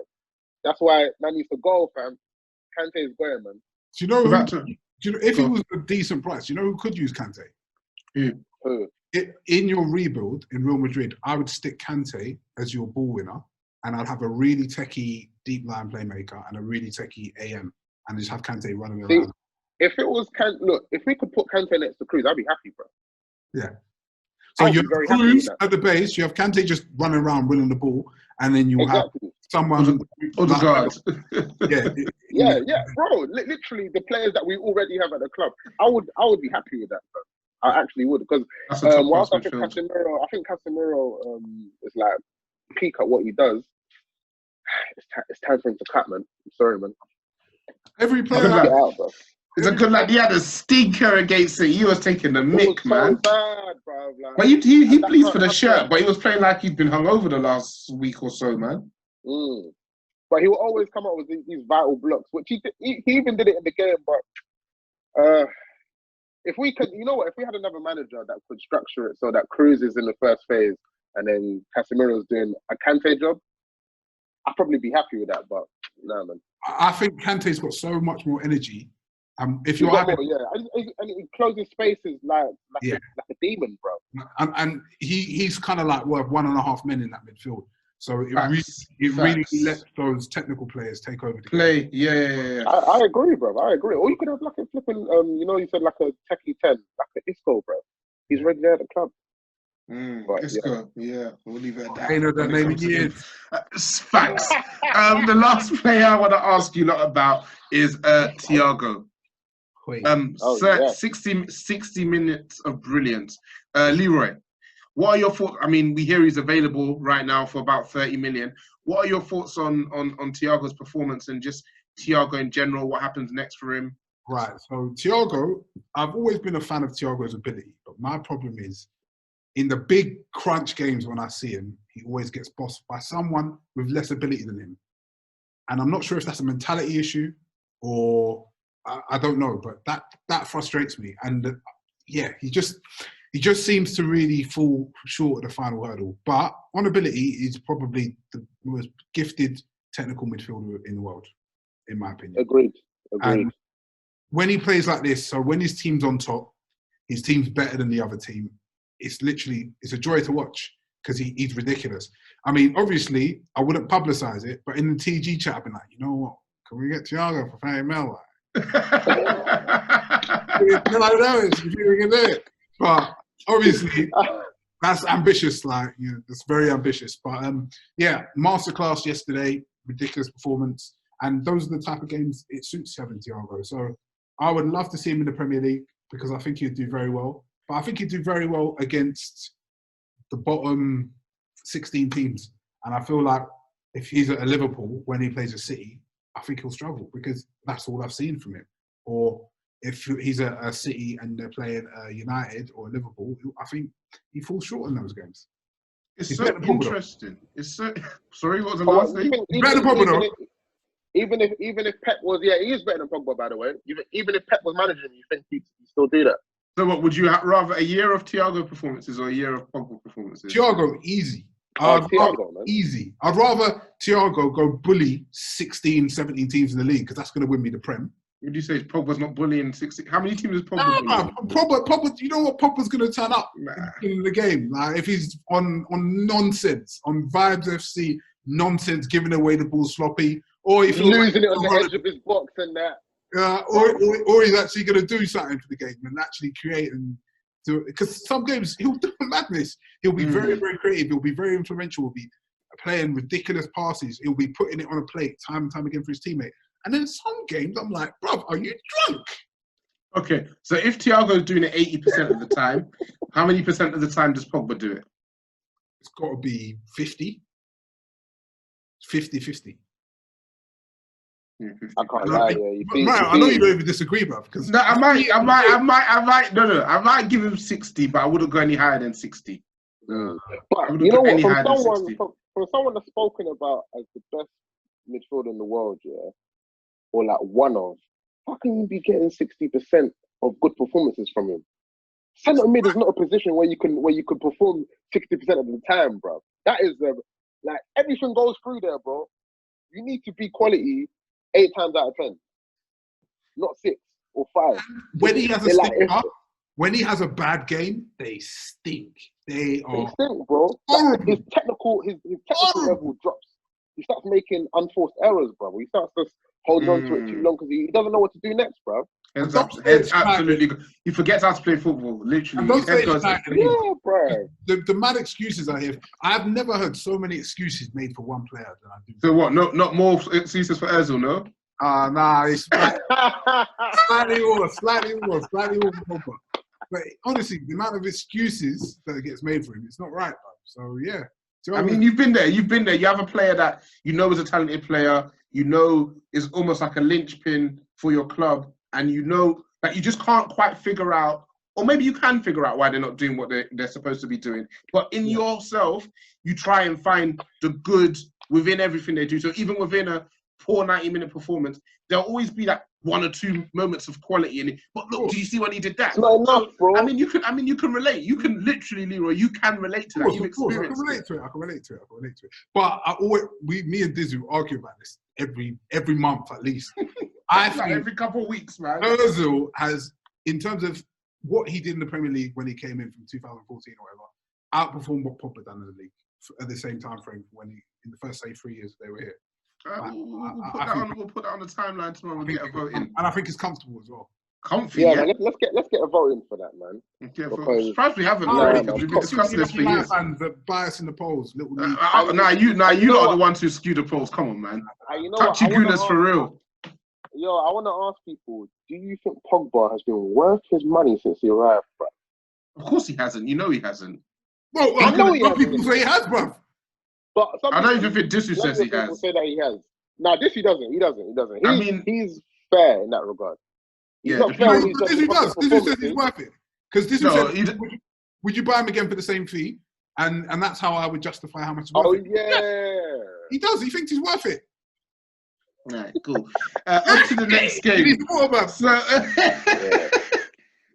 That's why man needs to go, fam. Kante is going, man. Do you know if he was a decent price, you know who could use Kante? Who? In your rebuild in Real Madrid, I would stick Kante as your ball winner, and I'd have a really techie deep line playmaker and a really techie AM, and just have Kante running around. If it was if we could put Kante next to Cruz, I'd be happy, bro. Yeah. So you have Cruz at the base, you have Kante just running around winning the ball, and then you have someone on the guards. yeah, bro. Literally, the players that we already have at the club, I would be happy with that, bro. I actually would, because whilst I think Casemiro is like peak at what he does, it's time for him to cut, man. I'm sorry, man. Every player it's a good lad. He had a stinker against it. He was taking the mick, man. So bad, bro. Like, but he bleeds for the shirt, but he was playing like he'd been hungover the last week or so, man. But he will always come up with these vital blocks, which he even did it in the game. But if we could, you know what? If we had another manager that could structure it so that Cruz is in the first phase and then Casemiro's doing a Kante job, I'd probably be happy with that. But no, man. I think Kante's got so much more energy. If you're and he closes spaces like a demon, bro. And he's kind of like worth 1.5 men in that midfield. So it really lets those technical players take over the play. Game. Yeah. I agree, bro. I agree. Or you could have like a flipping, you said like a techie 10, like an Isco, bro. He's already there at the club. Isco, yeah. We'll leave it at that. I know that name in years. Facts. The last player I want to ask you lot about is Thiago. 60 minutes of brilliance. Leroy, What are your thoughts? I mean, we hear he's available right now for about 30 million. What are your thoughts on Thiago's performance and just Thiago in general? What happens next for him? Right. So Thiago, I've always been a fan of Thiago's ability, but my problem is in the big crunch games when I see him, he always gets bossed by someone with less ability than him. And I'm not sure if that's a mentality issue or I don't know, but that frustrates me. And yeah, he just seems to really fall short of the final hurdle. But on ability, he's probably the most gifted technical midfielder in the world, in my opinion. Agreed. And when he plays like this, so when his team's on top, his team's better than the other team, it's a joy to watch because he's ridiculous. I mean, obviously, I wouldn't publicise it, but in the TG chat, I've been like, you know what? Can we get Thiago for 30 mil? We can do it. But obviously, that's ambitious. Like, you know, that's very ambitious. But yeah, masterclass yesterday, ridiculous performance. And those are the type of games it suits having Thiago. So I would love to see him in the Premier League because I think he'd do very well. But I think he'd do very well against the bottom 16 teams. And I feel like if he's at a Liverpool when he plays a City, I think he'll struggle because that's all I've seen from him. Or if he's at a City and they're playing United or Liverpool, I think he falls short in those games. It's so interesting. It's so... Sorry, what was the last thing? Even if Pep was... Yeah, he is better than Pogba, by the way. Even if Pep was managing him, you think he'd still do that? So what, would you rather a year of Thiago performances or a year of Pogba performances? Thiago, easy. Easy. I'd rather Thiago go bully 16, 17 teams in the league because that's going to win me the Prem. Would you say Pogba's not bullying 16? How many teams is Pogba bullying? Pogba, you know what? Pogba's going to turn up in the game. Like if he's on nonsense, on Vibes FC nonsense, giving away the ball sloppy, or if he's losing it on the edge of his box and that. Or he's actually going to do something for the game and actually create and do it. Because some games he'll do madness. He'll be very, very creative. He'll be very influential. He'll be playing ridiculous passes. He'll be putting it on a plate time and time again for his teammate. And then some games I'm like, bruv, are you drunk? Okay, so if Thiago's doing it 80% of the time, how many percent of the time does Pogba do it? It's got to be 50. 50-50. I can't lie. I know you don't even disagree, bro. No, I might give him 60, but I wouldn't go any higher than 60. But you know what? From someone that's spoken about as the best midfielder in the world, yeah, or like one of, how can you be getting 60% of good performances from him? Centre mid is not a position where you can perform 60% of the time, bro. That is like everything goes through there, bro. You need to be quality 8 times out of 10, not 6 or 5. When he has a stinker, when he has a bad game, they stink. They stink, bro. His technical level drops. He starts making unforced errors, bro. He starts just holding on to it too long because he doesn't know what to do next, bro. It's absolutely good. He forgets how to play football, literally. Yeah, bro. The mad excuses I hear. I've never heard so many excuses made for one player than I do. So what? No, not more excuses for Ozil, no? Nah, it's slightly more for Pogba. But honestly, the amount of excuses that gets made for him, it's not right, bro. So yeah. I mean, you've been there. You have a player that you know is a talented player. You know is almost like a linchpin for your club, and you know that you just can't quite figure out, or maybe you can figure out why they're not doing what they're supposed to be doing. But in yourself, you try and find the good within everything they do. So even within a poor 90-minute performance, there'll always be that 1 or 2 moments of quality in it. But look, do you see when he did that? It's not enough, bro. I mean, you can relate. You can literally, Leroy, you can relate to that. You've experienced it. I can relate to it. But me and Dizzy argue about this every month at least. I think every couple of weeks, man. Ozil has, in terms of what he did in the Premier League when he came in from 2014 or whatever, outperformed what Pogba done in the league at the same time frame when in the first 3 years they were here. We'll put that on the timeline tomorrow and get a vote in. And I think it's comfortable as well. Comfy, yeah. Man, let's get a vote in for that, man. Yeah, surprised we haven't already because we've been discussing this for years. And the bias in the polls. You lot are the ones who skew the polls. Come on, man. Touchy gooners for real. Yo, I want to ask people: do you think Pogba has been worth his money since he arrived, bro? Of course he hasn't. You know he hasn't. Well, I know he some has, people innit? say he has, bruv. But some I don't people- even think Disu says he people has. say that he has. No, this he doesn't. He doesn't. I mean- he's fair in that regard. He's Yeah, not the fair when he's But judging Disu does. public Disu says he's performances. worth it. Because Disu No, said, he- would you buy him again for the same fee? And that's how I would justify how much it's Oh worth it. yeah. He does. He thinks he's worth it. Right, cool. On to the next He game. needs more, bruv. So, Yeah. the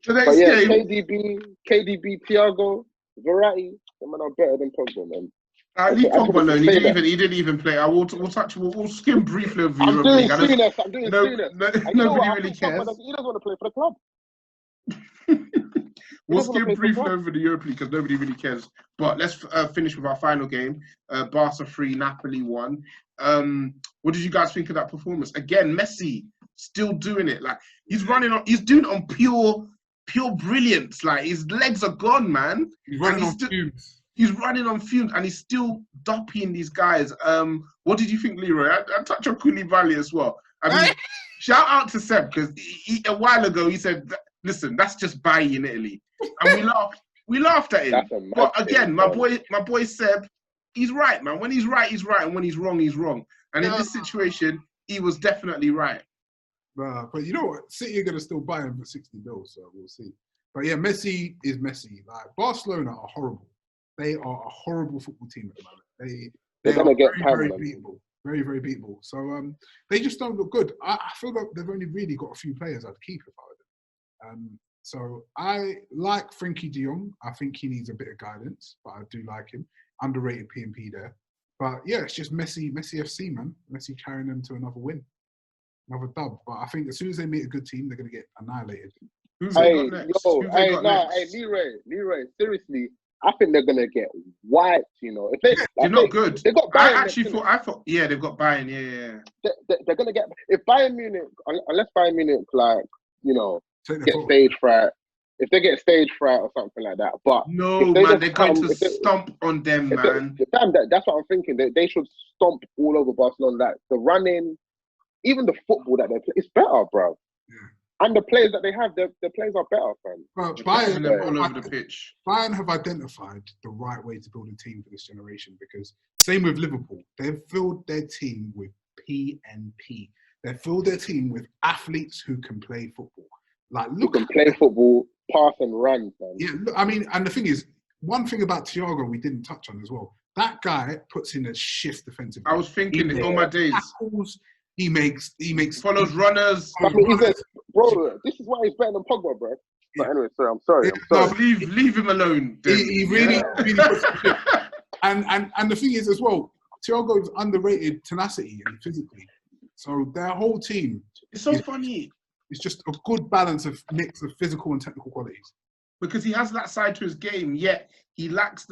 But next yeah, game. KDB, Thiago, Verratti, them men are better than Pogba, man. Leave I just Pogba wanted to alone. say that. He didn't even play. We'll skim briefly over I'm Europa doing League. I don't- Souness. I'm doing Souness. And you know Nobody what? I really think Pogba cares. he doesn't want to play for the club. We'll doesn't wanna skim play for briefly club. over the Europa League because nobody really cares. But let's finish with our final game. Barca 3, Napoli 1. What did you guys think of that performance? Again, Messi still doing it. Like he's doing it on pure brilliance. Like his legs are gone, man. He's running And on fumes. He's running on fumes and he's still dumping these guys. What did you think, Leroy? I touch on Koulibaly as well. I mean, shout out to Seb because a while ago he said, "Listen, that's just Bailly in Italy," and we laughed. We laughed at him. That's a mad But thing, again, man. my boy Seb, he's right, man. When he's right, and when he's wrong, he's wrong. And in this situation, he was definitely right. But you know what? City are going to still buy him for 60 mil, so we'll see. But yeah, Messi is Messi. Like Barcelona are horrible. They are a horrible football team at the moment. They They're gonna are get very, very hammered. beatable. Very, very beatable. So they just don't look good. I feel like they've only really got a few players I'd keep if I were them. So I like Frenkie de Jong. I think he needs a bit of guidance, but I do like him. Underrated P&P there. But yeah, it's just Messi FC, man. Messi carrying them to another win. Another dub. But I think as soon as they meet a good team, they're going to get annihilated. Who've they Hey, got next? yo, Who've they got next? Leroy, seriously, I think they're gonna get wiped. You know, if they, They're not good. They got I Bayern actually next, thought, yeah, they've got Bayern, yeah. they're gonna get if Bayern Munich, unless Bayern Munich, like you know, Take their get foot. stage fright. If they get stage fright or something like that, but No, if they man, just they're going come- to if they- stomp on them, if they- man. damn, that's what I'm thinking. They should stomp all over Barcelona. Like the running, even the football that they play, it's better, bro. Yeah. And the players that they have, the players are better, fam. But And they're all Bayern, over the pitch. Bayern have identified the right way to build a team for this generation because same with Liverpool. They've filled their team with PNP. They've filled their team with athletes who can play football. Like, You look, can play football, pass and run, fam. yeah, look, I mean, and the thing is, one thing about Thiago we didn't touch on as well. That guy puts in a shift defensively. I was thinking He in all my days. tackles. He makes Follows runners. I mean, he's a, bro, this is why he's better than Pogba, bro. But anyway, sorry, I'm sorry. Yeah, Leave him alone. He really puts in shift. And the thing is as well, Thiago's underrated tenacity and physically. So their whole team It's so funny is just a good balance of mix of physical and technical qualities. because he has that side to his game, yet he lacks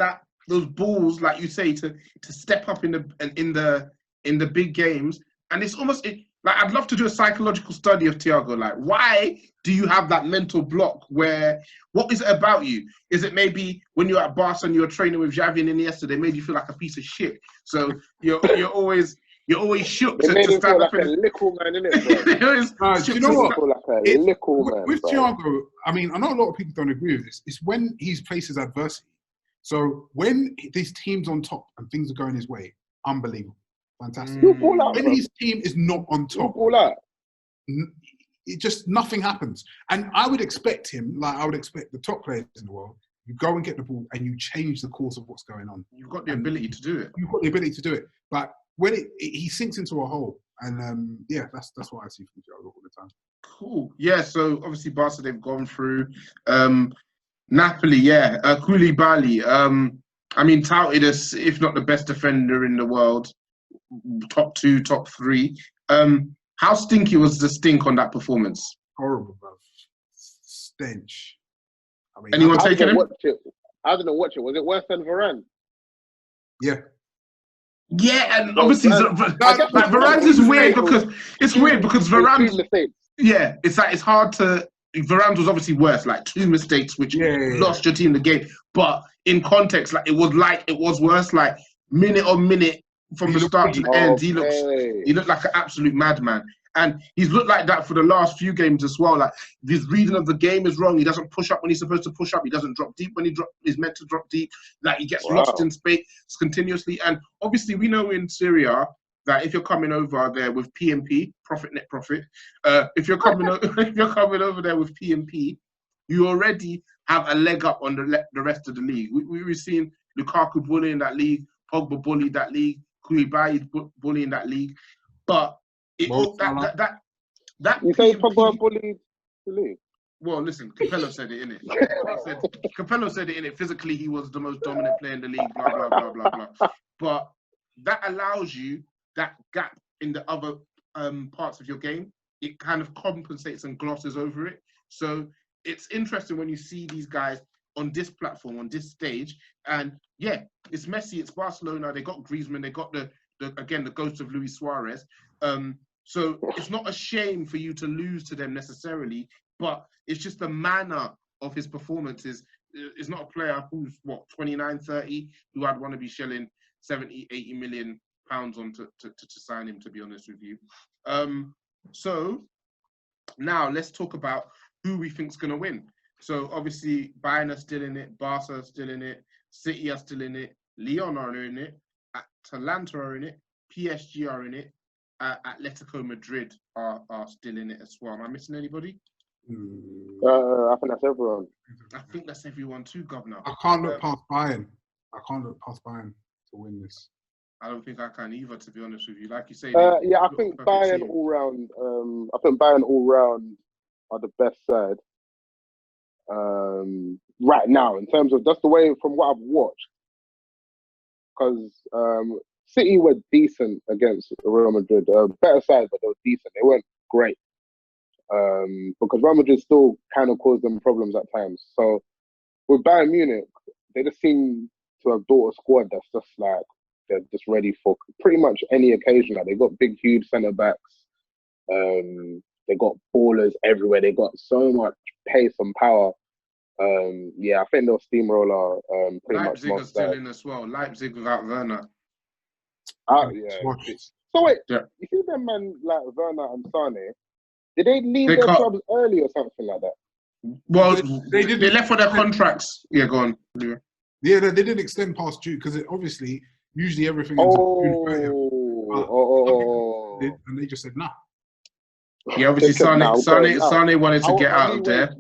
those balls, like you say, to step up in the big games. And it's almost like I'd love to do a psychological study of Thiago. Like, why do you have that mental block? What is it about you? Is it maybe when you're at Barca and you're training with Xavi and Iniesta, they made you feel like a piece of shit? So you're always shook They to made him stand feel up like a and little man, innit, bro? Do you know what? Feel like a little man, With bro. Thiago, I mean, I know a lot of people don't agree with this. It's when he faces adversity. So when this team's on top and things are going his way, unbelievable, fantastic. He'll ball out, When bro. his team is not on He'll top, ball out. it just nothing happens. And I would expect him, like I would expect the top players in the world, you go and get the ball and you change the course of what's going on. you've got the ability to do it. You've got the ability to do it. But when he sinks into a hole, and yeah, that's what I see from Thiago all the time. Cool. Yeah, so obviously Barca, they've gone through. Napoli, yeah. Koulibaly, I mean, touted as, if not the best defender in the world, top 2, top 3. How stinky was the stink on that performance? Horrible, bro. Stench. I mean, Anyone I taking didn't him? watch it. I didn't watch it. Was it worse than Varane? yeah. Yeah, and Well, obviously, Varane- like Varane's is weird because Varane, Two mistakes. yeah, it's hard to. Varane was obviously worse, like 2 mistakes which lost your team the game. But in context, like it was worse, like minute on minute from the start to the end. He looked like an absolute madman. And he's looked like that for the last few games as well. Like, his reading of the game is wrong. He doesn't push up when he's supposed to push up. He doesn't drop deep when he's meant to drop deep. Like, he gets lost in space continuously. And obviously, we know in Syria that if you're coming over there with PMP, profit net profit, if you're coming over there with PMP, you already have a leg up on the rest of the league. We've seen Lukaku bullying that league, Pogba bullied that league, Koulibaly bullying that league, but that you say Pogba bullied the league? Well, listen, Capello said it, innit? Capello said it, innit? Physically, he was the most dominant player in the league, blah, blah, blah, blah, blah. But that allows you that gap in the other parts of your game. It kind of compensates and glosses over it. So it's interesting when you see these guys on this platform, on this stage. And yeah, it's Messi, it's Barcelona. They got Griezmann, they got the ghost of Luis Suarez. So it's not a shame for you to lose to them necessarily, but it's just the manner of his performances. Is not a player who's, 29, 30, who I'd want to be shelling 70, 80 million pounds on to sign him, to be honest with you. So now let's talk about who we think's going to win. So obviously Bayern are still in it, Barca are still in it, City are still in it, Lyon are in it, Atalanta are in it, PSG are in it, Atletico Madrid are still in it as well. Am I missing anybody? I think that's everyone. I think that's everyone too, Governor. I can't look past Bayern. I can't look past Bayern to win this. I don't think I can either, to be honest with you. Like you say, yeah, I think Bayern all round. I think Bayern all round are the best side right now in terms of that's the way from what I've watched. Because City were decent against Real Madrid, better side, but they were decent. They weren't great because Real Madrid still kind of caused them problems at times. So with Bayern Munich, they just seem to have built a squad that's just like they're just ready for pretty much any occasion. Like, they got big, huge centre backs. They got ballers everywhere. They got so much pace and power. Yeah, I think they'll steamroller pretty Leipzig much. Leipzig are still in as well. Leipzig without Werner. Yeah. So wait, you see them man like Werner and Sane? Did they leave their clubs early or something like that? Well, they left for their contracts. Yeah, go on. Yeah, they didn't extend past due because obviously usually everything. And they just said nah. Yeah, obviously Sane wanted to get out of there.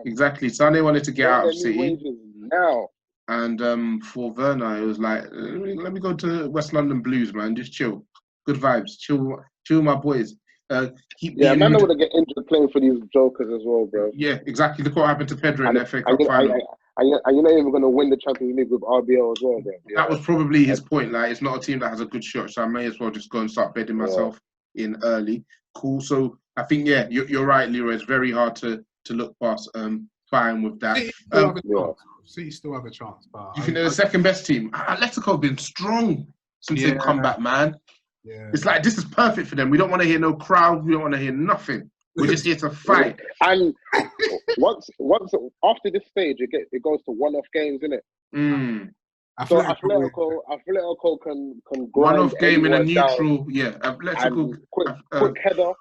Exactly, Sane wanted to get out of City. Now. And for Werner, it was like, let me go to West London Blues, man. Just chill, good vibes, chill, my boys. Man, I would get injured playing for these jokers as well, bro. Yeah, exactly. Look what happened to Pedro in the FA Cup final. And you're not even going to win the Champions League with RBL as well, bro. That was probably his point. Like, it's not a team that has a good shot, so I may as well just go and start bedding myself in early. Cool. So I think, you're right, Leroy. It's very hard to look past Bayern with that. City still have a chance, but you think they're the second best team? Atletico have been strong since they've come back, man. Yeah. It's like, this is perfect for them. We don't want to hear no crowd. We don't want to hear nothing. We're just here to fight. And once after this stage, it goes to one-off games, innit? So Atletico can grind one-off game in a neutral, Atletico quick header.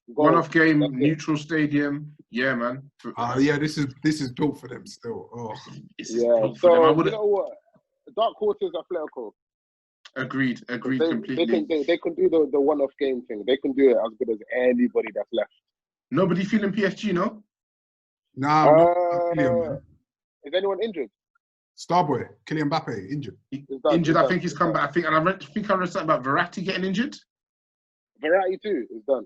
One-off game, neutral stadium. Yeah, man. This is built for them still. Oh, so you know what? Dark horses Atletico. Agreed completely. They can do the one-off game thing. They can do it as good as anybody that's left. Nobody feeling PSG, no? No. Is anyone injured? Starboy, Kylian Mbappe, injured. Injured. I think he's come back. I read something about Verratti getting injured. Verratti too. It's done.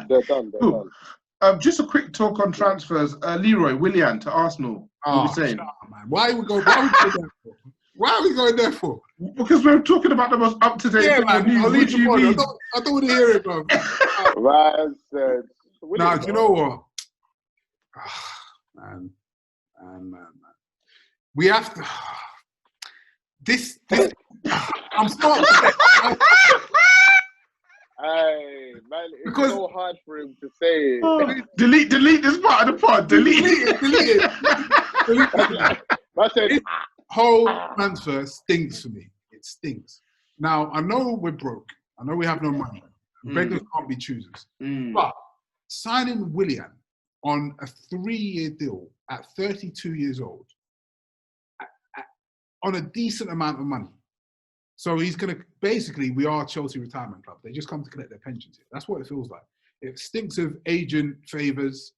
They're done. Just a quick talk on transfers. Leroy, Willian to Arsenal. What are you saying? Man. Why are we going there for? Because we're talking about the most up-to-date thing on news. I'll leave you mean? I don't want to hear it, bro. Do you know what? Man. We have to... This I'm starting to... Hey, man, it's so hard for him to say. Delete this part of the pod. Delete it. This whole transfer stinks for me. It stinks. Now, I know we're broke. I know we have no money. Beggars can't be choosers. But signing Willian on a 3-year deal at 32 years old, on a decent amount of money. So he's going to, basically, we are Chelsea Retirement Club. They just come to collect their pensions here. That's what it feels like. It stinks of agent favours.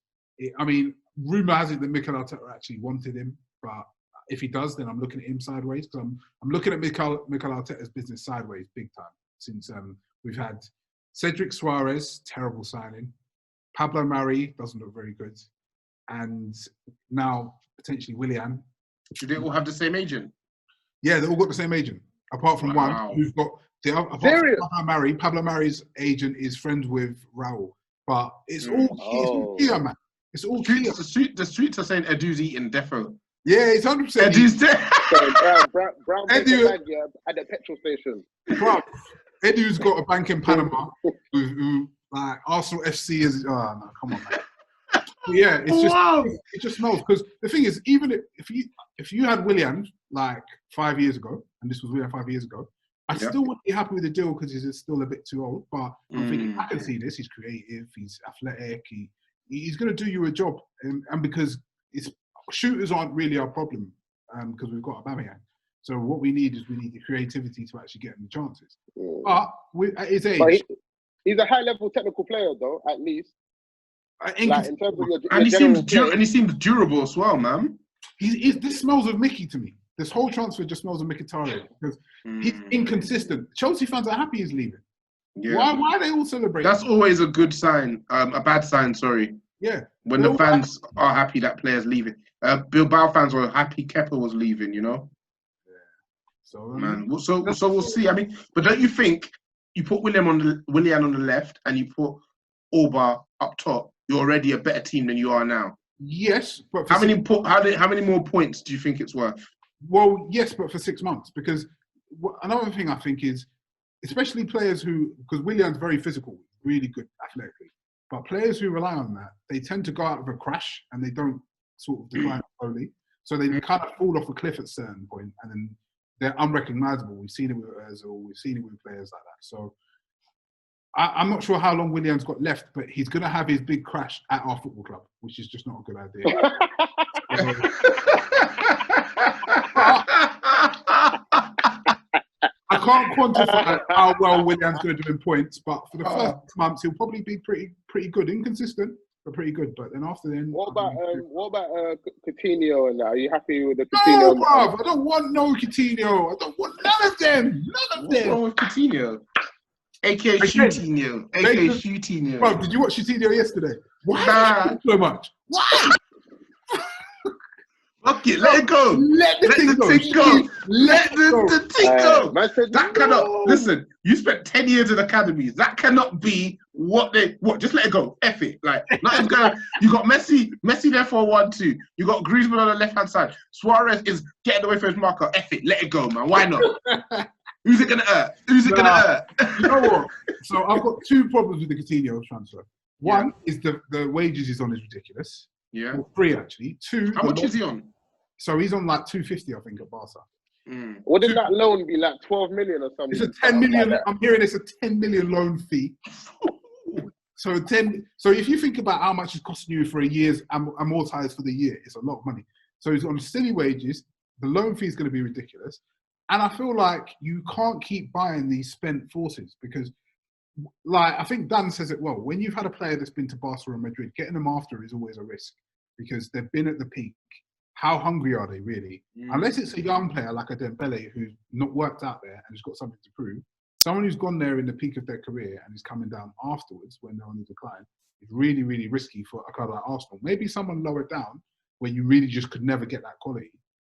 I mean, rumour has it that Mikel Arteta actually wanted him, but if he does, then I'm looking at him sideways, because I'm looking at Mikel Arteta's business sideways big time, since we've had Cedric Suarez, terrible signing, Pablo Mari doesn't look very good, and now potentially Willian. Do they all have the same agent? Yeah, they all got the same agent, apart from one who's got the other. Pablo Mari's agent is friends with Raul, but it's all Kia, man. It's all Kia. The streets are saying Edu's eating defo. Yeah, it's 100%. Edu's dead. Brown Edu at the petrol station. Bro, Edu's got a bank in Panama. Who like Arsenal FC is. Oh no, come on, man. But yeah, it's just it just smells, because the thing is, even if you had Willian like 5 years ago, and this was Willian 5 years ago, I still wouldn't be happy with the deal because he's still a bit too old. But I'm thinking, I can see this. He's creative. He's athletic. He's going to do you a job, and because shooters aren't really our problem, because we've got Aubameyang. So what we need is the creativity to actually get him the chances. But at his age, he's a high-level technical player, though, at least. Like, in terms of he seems durable as well, man. This smells of Mickey to me. This whole transfer just smells of Mkhitaryan, because he's inconsistent. Chelsea fans are happy he's leaving. Yeah. Why are they all celebrating? That's always a good sign. A bad sign, sorry. Yeah. When the fans are happy that player's leaving. Bilbao fans were happy Kepa was leaving, you know? Yeah. So, man. So we'll see. I mean, but don't you think you put Willian on the left and you put Orba up top, you're already a better team than you are now? Yes, but how many more points do you think it's worth? Well, yes, but for 6 months, because another thing I think is, especially players because Willian's very physical, really good athletically, but players who rely on that, they tend to go out of a crash and they don't sort of decline slowly. So they kind of fall off a cliff at a certain point, and then they're unrecognisable. We've seen it with Ozil, we've seen it with players like that. So I'm not sure how long Willian's got left, but he's going to have his big crash at our football club, which is just not a good idea. I can't quantify how well Willian's going to do in points, but for the first months, he'll probably be pretty good. Inconsistent, but pretty good. But then after then... What about Coutinho and that? Are you happy with the Coutinho? No, bruv, I don't want no Coutinho. I don't want none of them. None of them. What's wrong with Coutinho? A.K.A. Shootinho. A.K.A. Shootinho. Bro, did you watch Coutinho yesterday? Why so much? Why? Fuck it, let it go. Let the thing go. Let the thing go. That cannot. Listen, you spent 10 years in academies. That cannot be what. Just let it go. F it. Like, nothing's going. You got Messi there for 1-2. You got Griezmann on the left hand side. Suarez is getting away from his marker. F it. Let it go, man. Why not? Who's it gonna hurt? You know what? So I've got 2 problems with the Coutinho transfer. One is the wages he's on is ridiculous. Yeah. Well, 3 actually. 2. How much is he on? So he's on like 250, I think, at Barca. What did that loan be, like 12 million or something? It's a 10 million. I'm hearing it's a 10 million loan fee. So if you think about how much it's costing you for a year's amortized for the year, it's a lot of money. So he's on silly wages. The loan fee is going to be ridiculous. And I feel like you can't keep buying these spent forces, because, like, I think Dan says it well. When you've had a player that's been to Barcelona and Madrid, getting them after is always a risk, because they've been at the peak. How hungry are they really? Unless it's a young player like a Dembele who's not worked out there and has got something to prove. Someone who's gone there in the peak of their career and is coming down afterwards when they're on the decline is really, really risky for a club like Arsenal. Maybe someone lower down where you really just could never get that quality.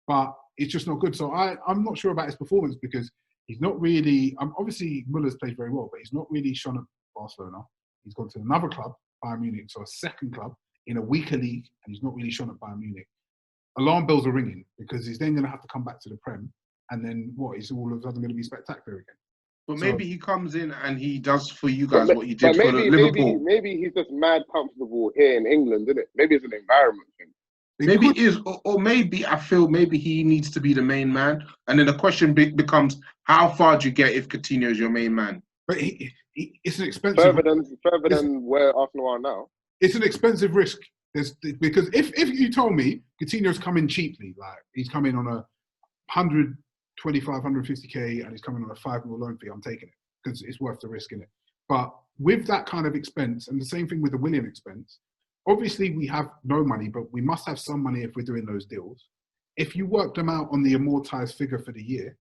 But it's just not good. So I'm not sure about his performance, because he's not really... obviously, Muller's played very well, but he's not really shone at Barcelona. He's gone to another club, Bayern Munich, so a second club in a weaker league, and he's not really shone at Bayern Munich. Alarm bells are ringing, because he's then going to have to come back to the Prem, and then he's all of a sudden going to be spectacular again. But maybe he comes in and he does for you guys what he did for Liverpool. Maybe he's just mad comfortable here in England, isn't it? Maybe it's an environment thing. Maybe it is, or maybe I feel maybe he needs to be the main man. And then the question becomes, how far do you get if Coutinho is your main man? But it's an expensive. Further than where Arsenal are now. It's an expensive risk. Because if you told me Coutinho's coming cheaply, like he's coming on a 125, 150k, and he's coming on a $5 million loan fee, I'm taking it because it's worth the risk in it. But with that kind of expense, and the same thing with the Willian expense, obviously we have no money, but we must have some money if we're doing those deals. If you work them out on the amortized figure for the year,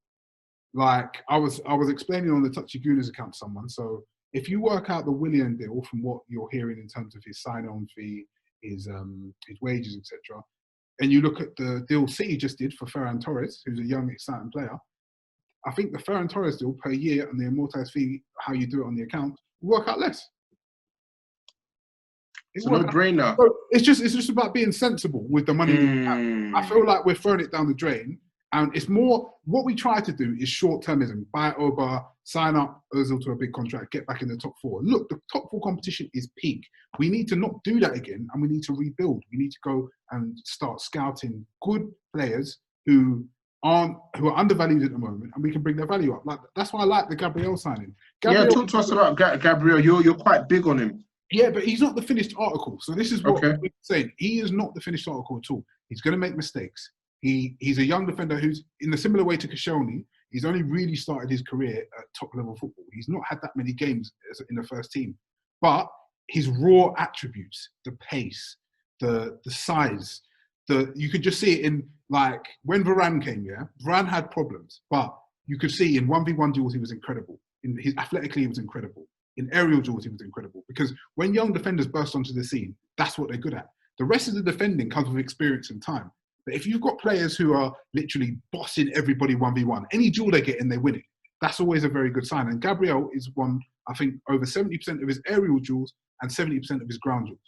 like I was explaining on the Touchy Gooners account to someone, so if you work out the Willian deal from what you're hearing in terms of his sign-on fee, his wages, etc., and you look at the deal City just did for Ferran Torres, who's a young, exciting player, I think the Ferran Torres deal per year and the amortized fee, how you do it on the account, will work out less. It's a no-brainer. So it's just about being sensible with the money we have. I feel like we're throwing it down the drain, and it's more what we try to do is short-termism. Buy Oba, sign up Ozil to a big contract, get back in the top four. Look, the top four competition is peak. We need to not do that again, and we need to rebuild. We need to go and start scouting good players who are undervalued at the moment, and we can bring their value up. Like that's why I like the Gabriel signing. Yeah, talk to us about Gabriel. You're quite big on him. Yeah, but he's not the finished article. So this is what we're saying. He is not the finished article at all. He's going to make mistakes. He's a young defender who's, in a similar way to Koscielny, he's only really started his career at top-level football. He's not had that many games in the first team. But his raw attributes, the pace, the size, you could just see it in, like, when Varane came, yeah? Varane had problems, but you could see in 1v1 duels he was incredible. Athletically, he was incredible. In aerial duels, he was incredible. Because when young defenders burst onto the scene, that's what they're good at. The rest of the defending comes with experience and time. But if you've got players who are literally bossing everybody 1v1, any duel they get in, they win it. That's always a very good sign. And Gabriel is won, I think, over 70% of his aerial duels and 70% of his ground duels.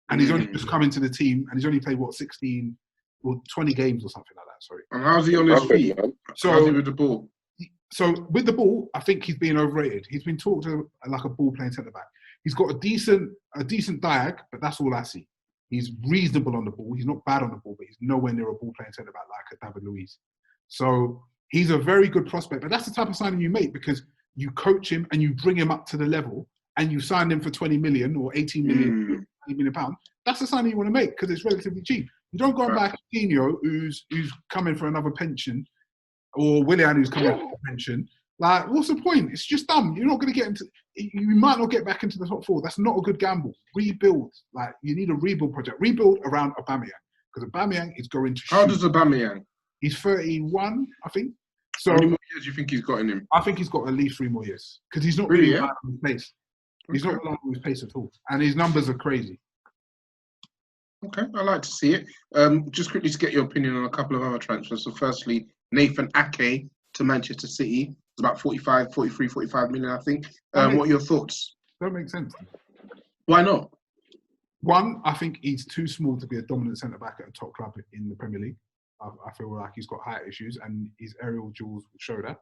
And he's only just come into the team, and he's only played, 16 or 20 games or something like that, sorry. And how's he on his feet? How's he with the ball? So with the ball, I think he's being overrated. He's been talked to like a ball-playing centre-back. He's got a decent diag, but that's all I see. He's reasonable on the ball. He's not bad on the ball, but he's nowhere near a ball-playing centre-back like a David Luiz. So he's a very good prospect. But that's the type of signing you make because you coach him and you bring him up to the level and you sign him for 20 million or 18 million, 20 million pounds. That's the signing you want to make because it's relatively cheap. You don't go and buy Coutinho who's coming for another pension, or Willian who's coming for a pension. Like, what's the point? It's just dumb. You're not going to get into. You might not get back into the top four. That's not a good gamble. Rebuild. Like, you need a rebuild project. Rebuild around Aubameyang because Aubameyang is going to. How does Aubameyang? He's 31, I think. So how many more years do you think he's got in him? I think he's got at least 3 more years because he's not really relying on his pace. He's not relying on his pace at all, and his numbers are crazy. Okay, I like to see it. Just quickly to get your opinion on a couple of other transfers. So firstly, Nathan Ake to Manchester City. It's about 45 million, I think. What are your thoughts? That makes sense. Why not? One, I think he's too small to be a dominant centre-back at a top club in the Premier League. I feel like he's got height issues and his aerial duels will show that.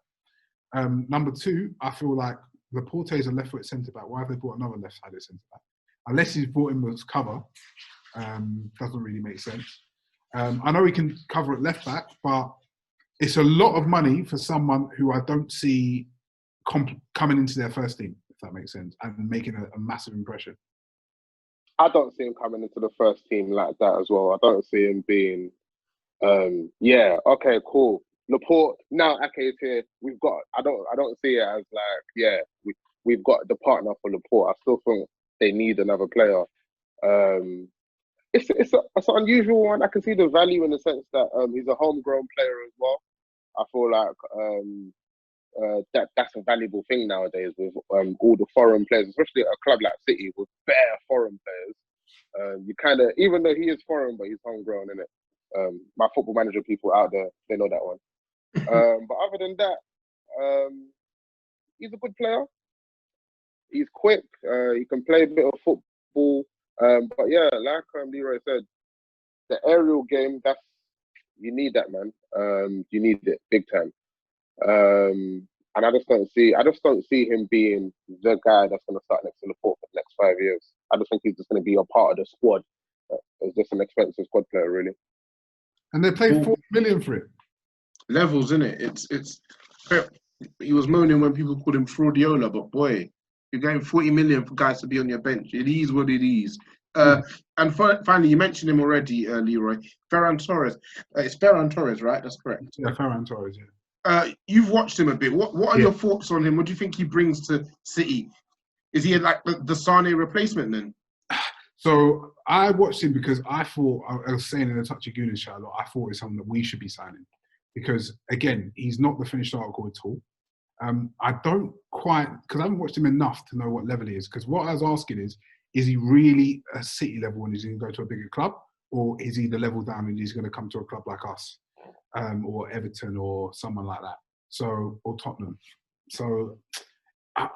Number two, I feel like Laporte is a left-foot centre-back. Why have they brought another left-sided centre-back? Unless he's brought him as cover, doesn't really make sense. I know he can cover at left-back, but it's a lot of money for someone who I don't see coming into their first team, if that makes sense, and making a massive impression. I don't see him coming into the first team like that as well. I don't see him being, yeah, okay, cool. Laporte, now Ake is here. We've got. I don't see it as like, yeah, we've got the partner for Laporte. I still think they need another player. It's an unusual one. I can see the value in the sense that he's a homegrown player as well. I feel like that's a valuable thing nowadays with all the foreign players, especially at a club like City with bare foreign players. You kind of, even though he is foreign, but he's homegrown, innit? My Football Manager people out there, they know that one. But other than that, he's a good player. He's quick. He can play a bit of football. But yeah, like Leroy said, the aerial game, you need that, man. You need it big time. And I just don't see him being the guy that's going to start next to Laporte for the next 5 years. I just think he's just going to be a part of the squad. It's just an expensive squad player, really. And they paid 40 million for it. Levels, innit? It's he was moaning when people called him Fraudiola, but boy, you're getting 40 million for guys to be on your bench. It is what it is. And finally, you mentioned him already, Leroy. Ferran Torres. It's Ferran Torres, right? That's correct. Yeah, Ferran Torres, yeah. You've watched him a bit. What are your thoughts on him? What do you think he brings to City? Is he like the Sane replacement then? So I watched him because I thought, I was saying in the Touch of Gooners chat a lot, I thought it's someone that we should be signing. Because again, he's not the finished article at all. I don't quite, because I haven't watched him enough to know what level he is. Because what I was asking is he really a City level and he's going to go to a bigger club? Or is he the level down and he's going to come to a club like us? Or Everton or someone like that. So, or Tottenham. So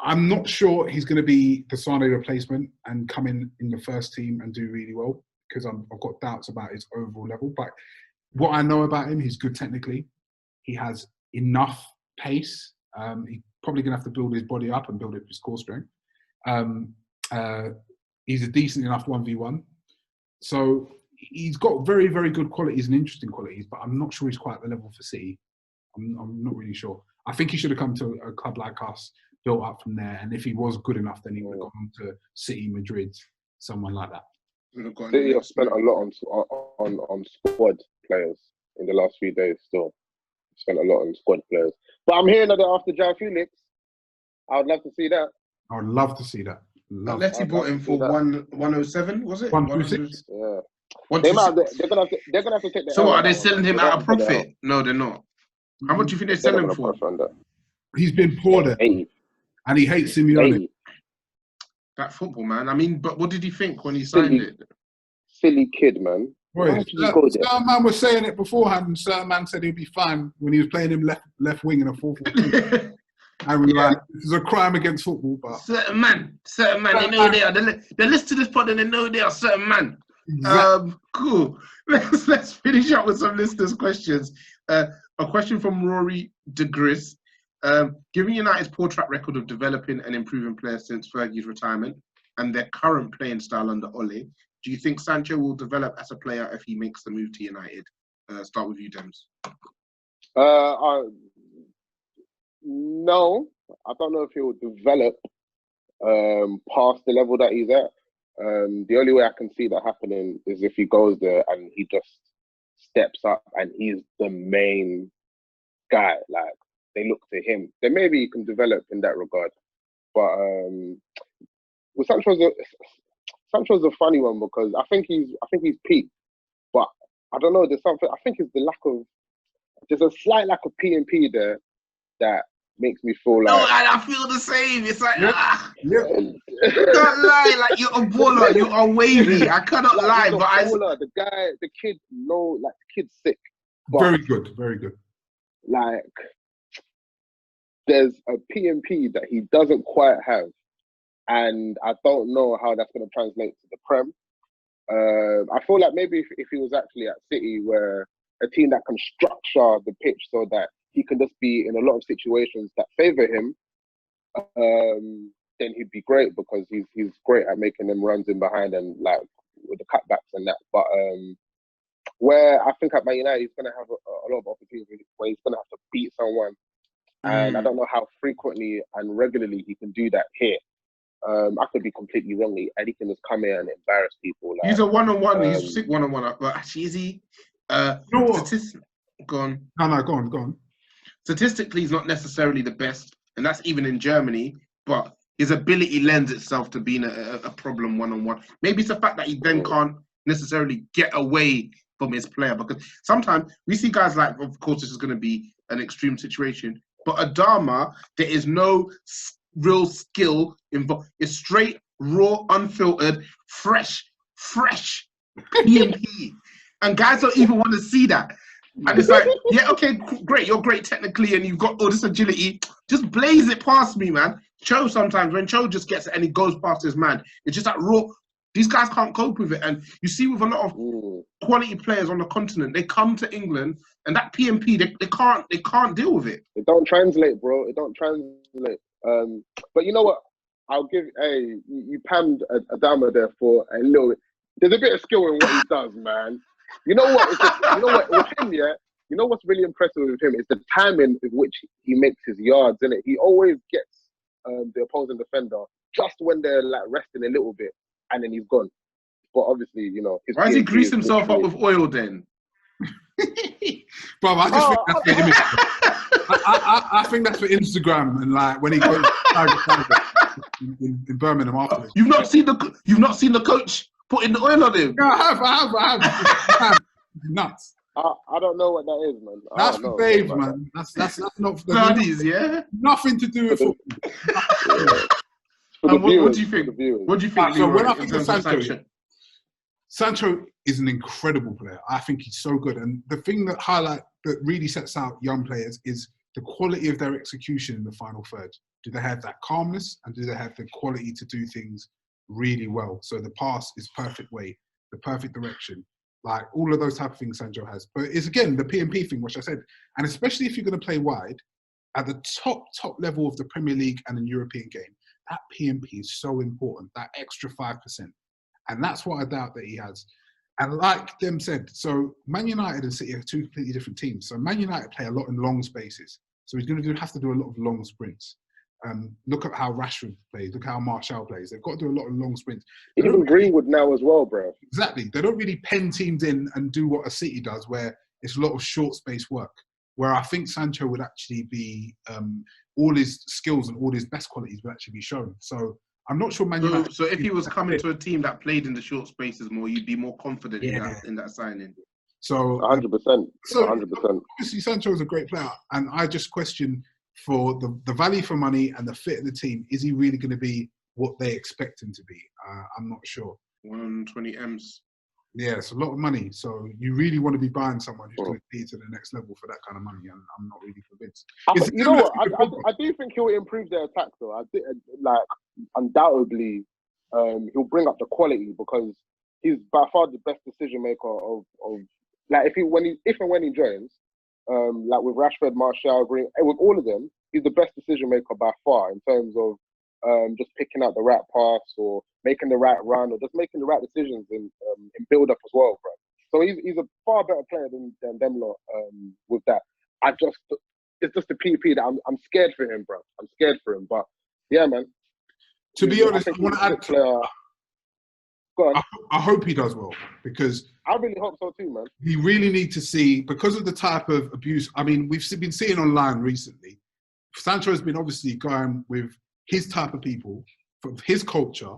I'm not sure he's going to be the Sane replacement and come in the first team and do really well because I've got doubts about his overall level. But what I know about him, he's good technically. He has enough pace. He's probably going to have to build his body up and build up his core strength. He's a decent enough 1v1. So he's got very, very good qualities and interesting qualities, but I'm not sure he's quite at the level for City. I'm not really sure. I think he should have come to a club like us, built up from there, and if he was good enough, then he would have gone to City, Madrid, someone like that. City have spent a lot on squad players in the last few days. Still, spent a lot on squad players. But I'm hearing that after João Felix, I would love to see that. I would love to see that. Unless he bought him for 107, was it? 126. Yeah. 126. They're gonna have to take the. So what, are they selling him at a profit? No, they're not. How much do you think they sell him for? He's been poor there, and he hates Simeone. That football, man. I mean, but what did he think when he signed it? Silly kid, man. Certain man was saying it beforehand, and certain man said he'd be fine when he was playing him left wing in a 4-4-2. And we were like, this is a crime against football, but certain man, they know they are. They listen to this pod and they know they are certain man. Exactly. Cool. Let's finish up with some listeners' questions. A question from Rory de Gris. Given United's poor track record of developing and improving players since Fergie's retirement and their current playing style under Ole, do you think Sancho will develop as a player if he makes the move to United? Start with you, Demz. No, I don't know if he will develop past the level that he's at. The only way I can see that happening is if he goes there and he just steps up and he's the main guy. Like, they look to him. Then maybe he can develop in that regard. But with Sancho's a funny one because I think he's peaked. But I don't know. There's a slight lack of P&P there that makes me feel like. No, I feel the same. It's like, you can't lie. Like, you're a baller. You are wavy. I cannot lie. But the kid's sick. But, very good. like, there's a P&P that he doesn't quite have. And I don't know how that's going to translate to the Prem. I feel like maybe if he was actually at City, where a team that can structure the pitch so that he can just be in a lot of situations that favour him, then he'd be great because he's great at making them runs in behind and like with the cutbacks and that. But where I think at Man United, he's going to have a lot of opportunities where he's going to have to beat someone. And I don't know how frequently and regularly he can do that here. I could be completely wrong, and he can just come here and embarrass people. Like, he's a one-on-one. He's sick one-on-one. But actually, is he? Go on. No, go on. Statistically, he's not necessarily the best, and that's even in Germany. But his ability lends itself to being a problem one-on-one. Maybe it's the fact that he then can't necessarily get away from his player, because sometimes we see guys like, of course, this is going to be an extreme situation, but Adama, there is no real skill involved. It's straight, raw, unfiltered, fresh P&P. And guys don't even want to see that. And it's like, yeah, okay, great, you're great technically and you've got all this agility. Just blaze it past me, man. Cho sometimes, when Cho just gets it and he goes past his man, it's just that raw. These guys can't cope with it. And you see with a lot of quality players on the continent, they come to England and that P&P, they can't deal with it. It don't translate, bro. It don't translate. But you know what? I'll give you pammed Adama there for a little. There's a bit of skill in what he does, man. You know what? With him, yeah. you know what's really impressive with him is the timing with which he makes his yards, innit? He always gets the opposing defender just when they're like resting a little bit, and then he's gone. But obviously, you know, his Why does he PMP grease is himself up literally- with oil then? Bro, I just think that's the image. I think that's for Instagram and like when he goes in Birmingham afterwards. You've not seen the coach putting the oil on him. Yeah, I have. Nuts. I don't know what that is, man. I That's don't know for babes, about man. That's not for Bloodies, yeah. nothing to do with football. that. For the What viewers, do you think? for the viewers. What do you think, Right, so Leroy, when I in think terms of of Sancho, sanction? Sancho is an incredible player. I think he's so good. And the thing that really sets out young players is the quality of their execution in the final third. Do they have that calmness and do they have the quality to do things really well? So the pass is perfect way, the perfect direction, like all of those type of things Sancho has. But it's again the PMP thing, which I said, and especially if you're going to play wide at the top level of the Premier League and in European game, that PMP is so important. That extra 5%. And that's what I doubt that he has. And like Demz said, so Man United and City are two completely different teams. So Man United play a lot in long spaces. So he's going to have to do a lot of long sprints. Look at how Rashford plays. Look how Martial plays. They've got to do a lot of long sprints. Even Greenwood now as well, bro. Exactly. They don't really pen teams in and do what a City does, where it's a lot of short space work. Where I think Sancho would actually be, all his skills and all his best qualities would actually be shown. So I'm not sure Man United. So if he was coming to a team that played in the short spaces more, you'd be more confident in that signing. So 100%. So 100%. obviously Sancho is a great player, and I just question for the value for money and the fit of the team. Is he really going to be what they expect him to be? I'm not sure. 120 M's. Yeah, it's a lot of money. So you really want to be buying someone who's going to be to the next level for that kind of money, and I'm not really convinced. You know what? I do think he'll improve their attack, though. I think, like, undoubtedly, he'll bring up the quality because he's by far the best decision maker of like if and when he joins, like with Rashford, Martial, Green, with all of them, he's the best decision maker by far in terms of just picking out the right pass or making the right run or just making the right decisions in build up as well, bro. So he's a far better player than them lot with that. It's just the PP that I'm scared for him, bro. I'm scared for him, but yeah, man. To be honest, I want to add. Go on. I hope he does well because I really hope so too, man. We really need to see, because of the type of abuse. I mean, we've been seeing online recently. Sancho has been obviously going with his type of people, for his culture,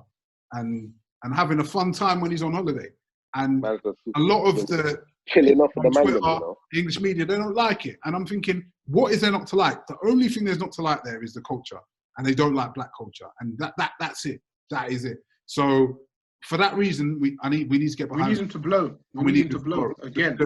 and having a fun time when he's on holiday. And a lot of the chilling off the Twitter, you know? English media, they don't like it. And I'm thinking, what is there not to like? The only thing there's not to like there is the culture, and they don't like black culture, and that's it. That is it. So for that reason, we need to get behind. We need him to blow. We need him to blow again.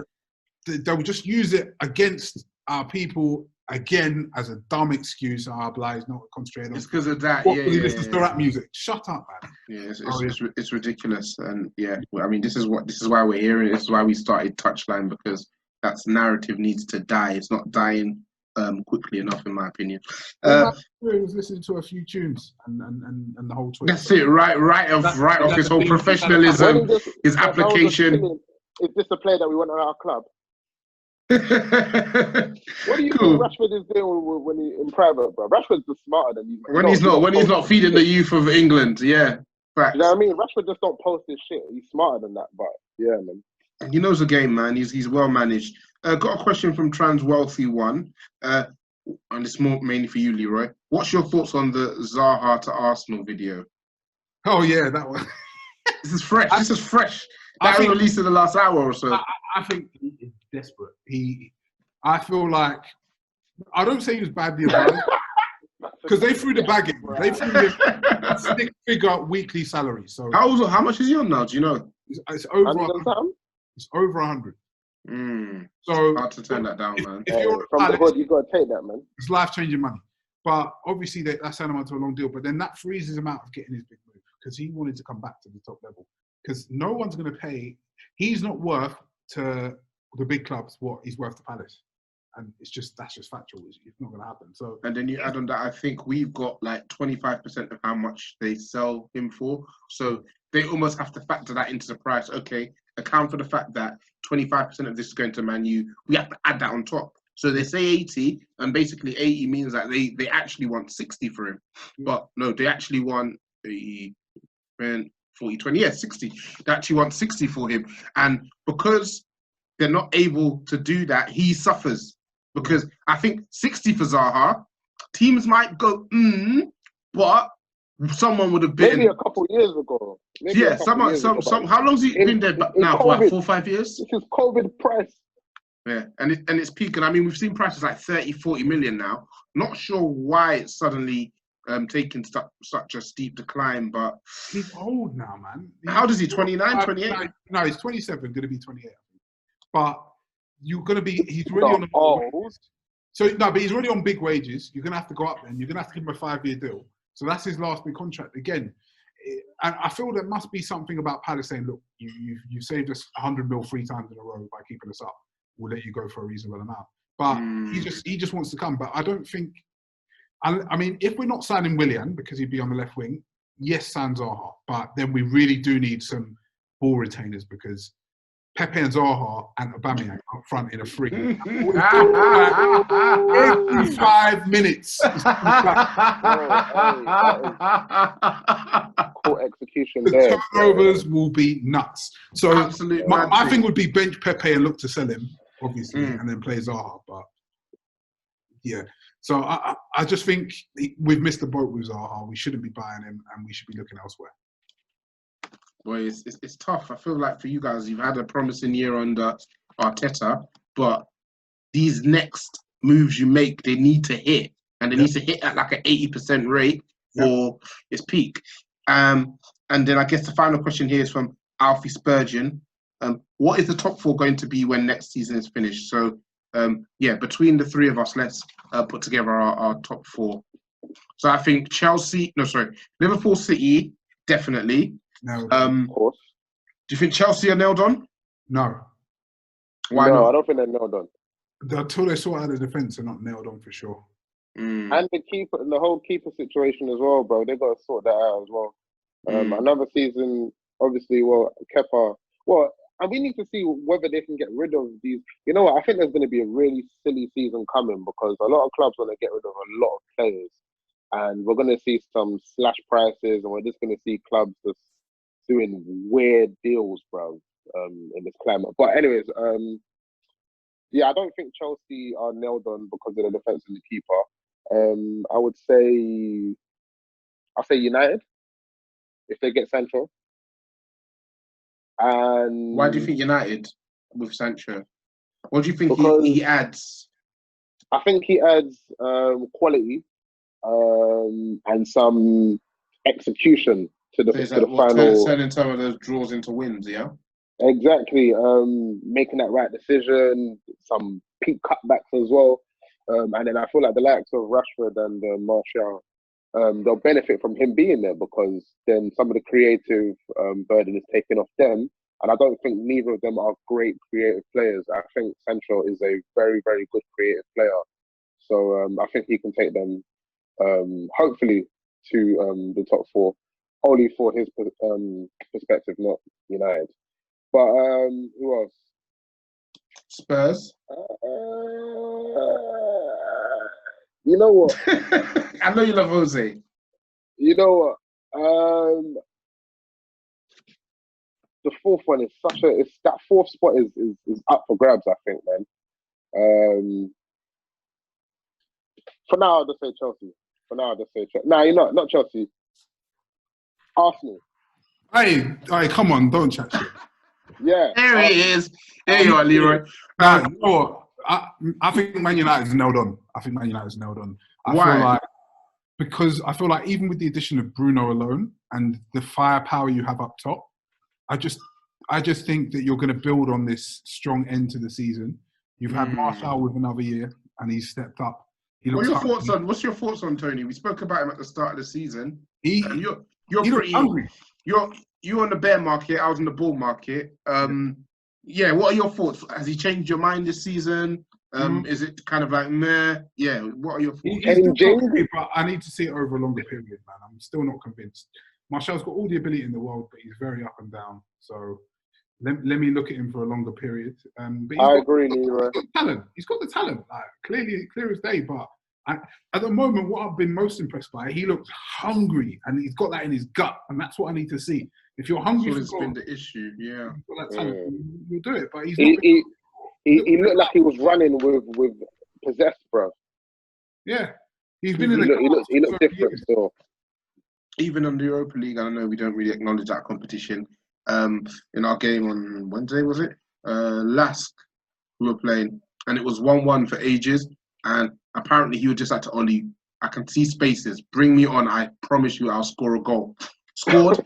They'll just use it against our people again as a dumb excuse. Our blind not concentrating on. It's because of that. Listen to rap music. Shut up, man. Yeah, it's ridiculous, and I mean, this is why we're here, and this is why we started Touchline, because that narrative needs to die. It's not dying quickly enough, in my opinion. I was listening to a few tunes and the whole Twitter. That's it. Right off his whole professionalism, his application. Is this a player that we want on our club? What do you think Rashford is doing when he in private, bro? Rashford's just smarter than you. When he's not feeding the youth of England, yeah. Facts. You know what I mean? Rashford just don't post his shit. He's smarter than that, but yeah, man. He knows the game, man. He's well managed. Got a question from Trans Wealthy One, and it's more mainly for you, Leroy. What's your thoughts on the Zaha to Arsenal video? Oh yeah, that one. This is fresh. That was released in the last hour or so. I think he's desperate. I feel like, I don't say he was badly advised, because they threw the bag in. They threw him a six-figure weekly salary. So how much is he on now? Do you know? It's over 100. It's over 100. So hard to turn that down, man. If you're from the hood, you got to take that, man. It's life-changing money. But obviously that's sent him onto a long deal. But then that freezes him out of getting his big move, because he wanted to come back to the top level. Because no one's going to pay. He's not worth to the big clubs what he's worth to Palace. and that's just factual. It's not going to happen. So, and then you add on that, I think we've got like 25% of how much they sell him for. So they almost have to factor that into the price. Okay, account for the fact that 25% of this is going to Man U. We have to add that on top. So they say 80, and basically 80 means that they actually want 60 for him. But no, they actually want 40, 20, 60. They actually want 60 for him. And because they're not able to do that, he suffers. Because I think 60 for Zaha, teams might go, but someone would have been... Maybe a couple years ago. How long has he been there now? For like 4 or 5 years? This is COVID price. Yeah, and it's peaking. I mean, we've seen prices like 30, 40 million now. Not sure why it's suddenly taking such a steep decline, but... He's old now, man. How does he, 29, 28? No, he's 27, going to be 28. But you're going to be... He's really on... but he's already on big wages. You're going to have to go up then. You're going to have to give him a 5-year deal. So that's his last big contract. Again, and I feel there must be something about Palace saying, look, you saved us 100 mil 3 times in a row by keeping us up. We'll let you go for a reasonable amount. But he just wants to come. But I don't think... I mean, if we're not signing Willian, because he'd be on the left wing, yes, sign Zaha. But then we really do need some ball retainers, because Pepe and Zaha and Aubameyang up front in a free. Every 5 minutes. Court execution The there. turnovers will be nuts. So Absolute my thing would be bench Pepe and look to sell him, obviously, and then play Zaha. But yeah. So I just think we've missed the boat with Zaha. We shouldn't be buying him, and we should be looking elsewhere. Well, it's tough. I feel like for you guys, you've had a promising year under Arteta, but these next moves you make, they need to hit, and they need to hit at like an 80% rate for its peak. And then I guess the final question here is from Alfie Spurgeon. What is the top 4 going to be when next season is finished? So, between the 3 of us, let's put together our top 4. So I think Liverpool, City, definitely. No, Of course. Do you think Chelsea are nailed on? no. Why no, not? I don't think they're nailed on. Until they sort out the defence, they're not nailed on for sure. And the whole keeper situation as well, bro. They've got to sort that out as well. Another season, obviously, Kepa. And we need to see whether they can get rid of these. You know what? I think there's going to be a really silly season coming, because a lot of clubs want to get rid of a lot of players. And we're going to see some slash prices, and we're just going to see clubs just doing weird deals, bro, in this climate. But anyways, I don't think Chelsea are nailed on because of the defence and the keeper. I would say, I'll say United, if they get Sancho. And why do you think United with Sancho? What do you think he adds? I think he adds quality and some execution to the final. Turning some of those draws into wins, yeah? Exactly. Making that right decision, some peak cutbacks as well. And then I feel like the likes of Rashford and Martial, they'll benefit from him being there, because then some of the creative burden is taken off them. And I don't think neither of them are great creative players. I think Sancho is a very, very good creative player. So I think he can take them, hopefully, to the top 4, only for his perspective, not United. But who else? Spurs. You know what? I know you love Jose. You know what? The 4th one is that 4th spot is up for grabs, I think, man. For now, I'll just say Chelsea. No, you're not Chelsea. Arsenal. Hey, come on, don't chat shit. Yeah. There he is. There you are, Leroy. You know what? I think Man United's nailed on. I Why? I feel like even with the addition of Bruno alone and the firepower you have up top, I just think that you're going to build on this strong end to the season. You've had Martial with another year, and he's stepped up. What's your thoughts on Tony? We spoke about him at the start of the season. You're pretty hungry. You're on the bear market. I was in the bull market. What are your thoughts? Has he changed your mind this season? Is it kind of like meh? Yeah. What are your thoughts? He's still good, but I need to see it over a longer period, man. I'm still not convinced. Martial's got all the ability in the world, but he's very up and down. So let me look at him for a longer period. But I agree, Leroy. He's got talent. He's got the talent, like clear as day. But at the moment, what I've been most impressed by, he looks hungry, and he's got that in his gut, and that's what I need to see. If you're hungry, that's been the issue. Yeah, you've got that talent, you'll do it. But he's he looked like he was running with possessed, bro. Yeah, he's been in the. He looked different still. Even on the Europa League, I know we don't really acknowledge that competition. In our game on Wednesday, was it? Lask, we were playing, and it was 1-1 for ages. And apparently, he would just had to only. I can see spaces. Bring me on. I promise you, I'll score a goal. Scored.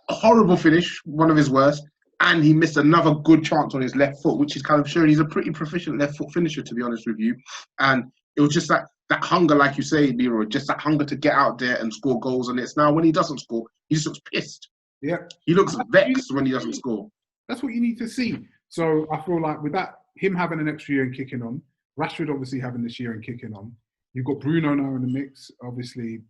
A horrible finish, one of his worst. And he missed another good chance on his left foot, which is kind of showing he's a pretty proficient left foot finisher, to be honest with you. And it was just that hunger, like you say, Leroy, just that hunger to get out there and score goals. And it's now when he doesn't score, he just looks pissed. Yeah. He looks vexed when he doesn't score. That's what you need to see. So I feel like with that, him having an extra year and kicking on, Rashford obviously having this year and kicking on, you've got Bruno now in the mix. Obviously,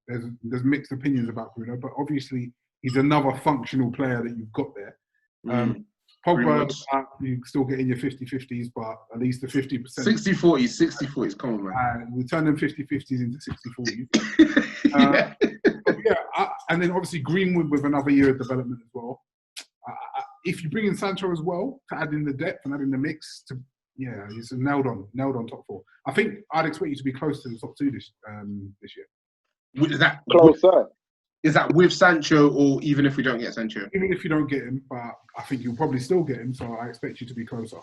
there's mixed opinions about Bruno, but obviously he's another functional player that you've got there. Pogba, you still get in your 50-50s, but at least the 50%. 60-40s, come on, man. We turn them 50-50s into 60-40s. And then obviously Greenwood with another year of development as well. If you bring in Sancho as well to add in the depth and add in the mix, he's nailed on top four. I think I'd expect you to be close to the top two this year. Is that closer? Is that with Sancho, or even if we don't get Sancho? Even if you don't get him, but I think you'll probably still get him, so I expect you to be closer.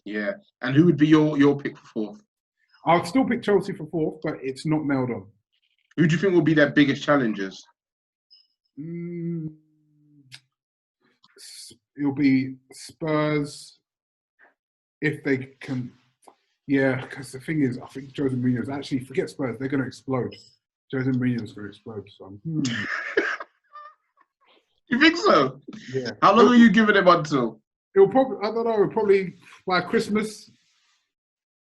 Yeah. And who would be your pick for fourth? I'll still pick Chelsea for fourth, but it's not nailed on. Who do you think will be their biggest challengers? It'll be Spurs, if they can. Yeah, because the thing is, I think Jose Mourinho's actually, forget Spurs, they're going to explode. Jose Mourinho's going to explode. So. You think so? Yeah. How long are you giving him until? It'll probably, I don't know, probably by Christmas,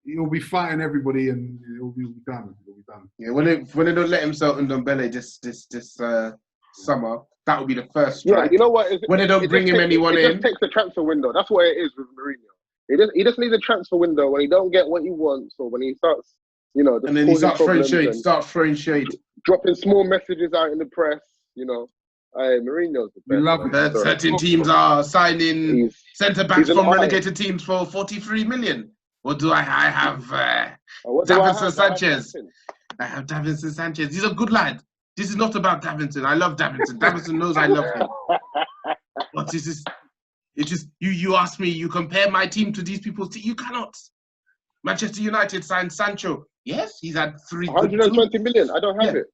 he'll be fighting everybody and it'll be done. Yeah, when they don't let himself in Ndombele this summer, that will be the first strike. Yeah, you know what? When they don't bring anyone in. It just takes the transfer window. That's what it is with Mourinho. He just needs a transfer window when he don't get what he wants, or when he starts, and then he starts throwing shade. Dropping small messages out in the press, Mourinho's the best. We love it. Certain teams are signing centre-backs from relegated teams for 43 million. What do I have? Davinson Sanchez. I have Davinson Sanchez. He's a good lad. This is not about Davinson. I love Davinson. Davinson knows I love him. But this is... It's just, you ask me, you compare my team to these people's team. You cannot. Manchester United signed Sancho. Yes, he's had 120 million. I don't have it.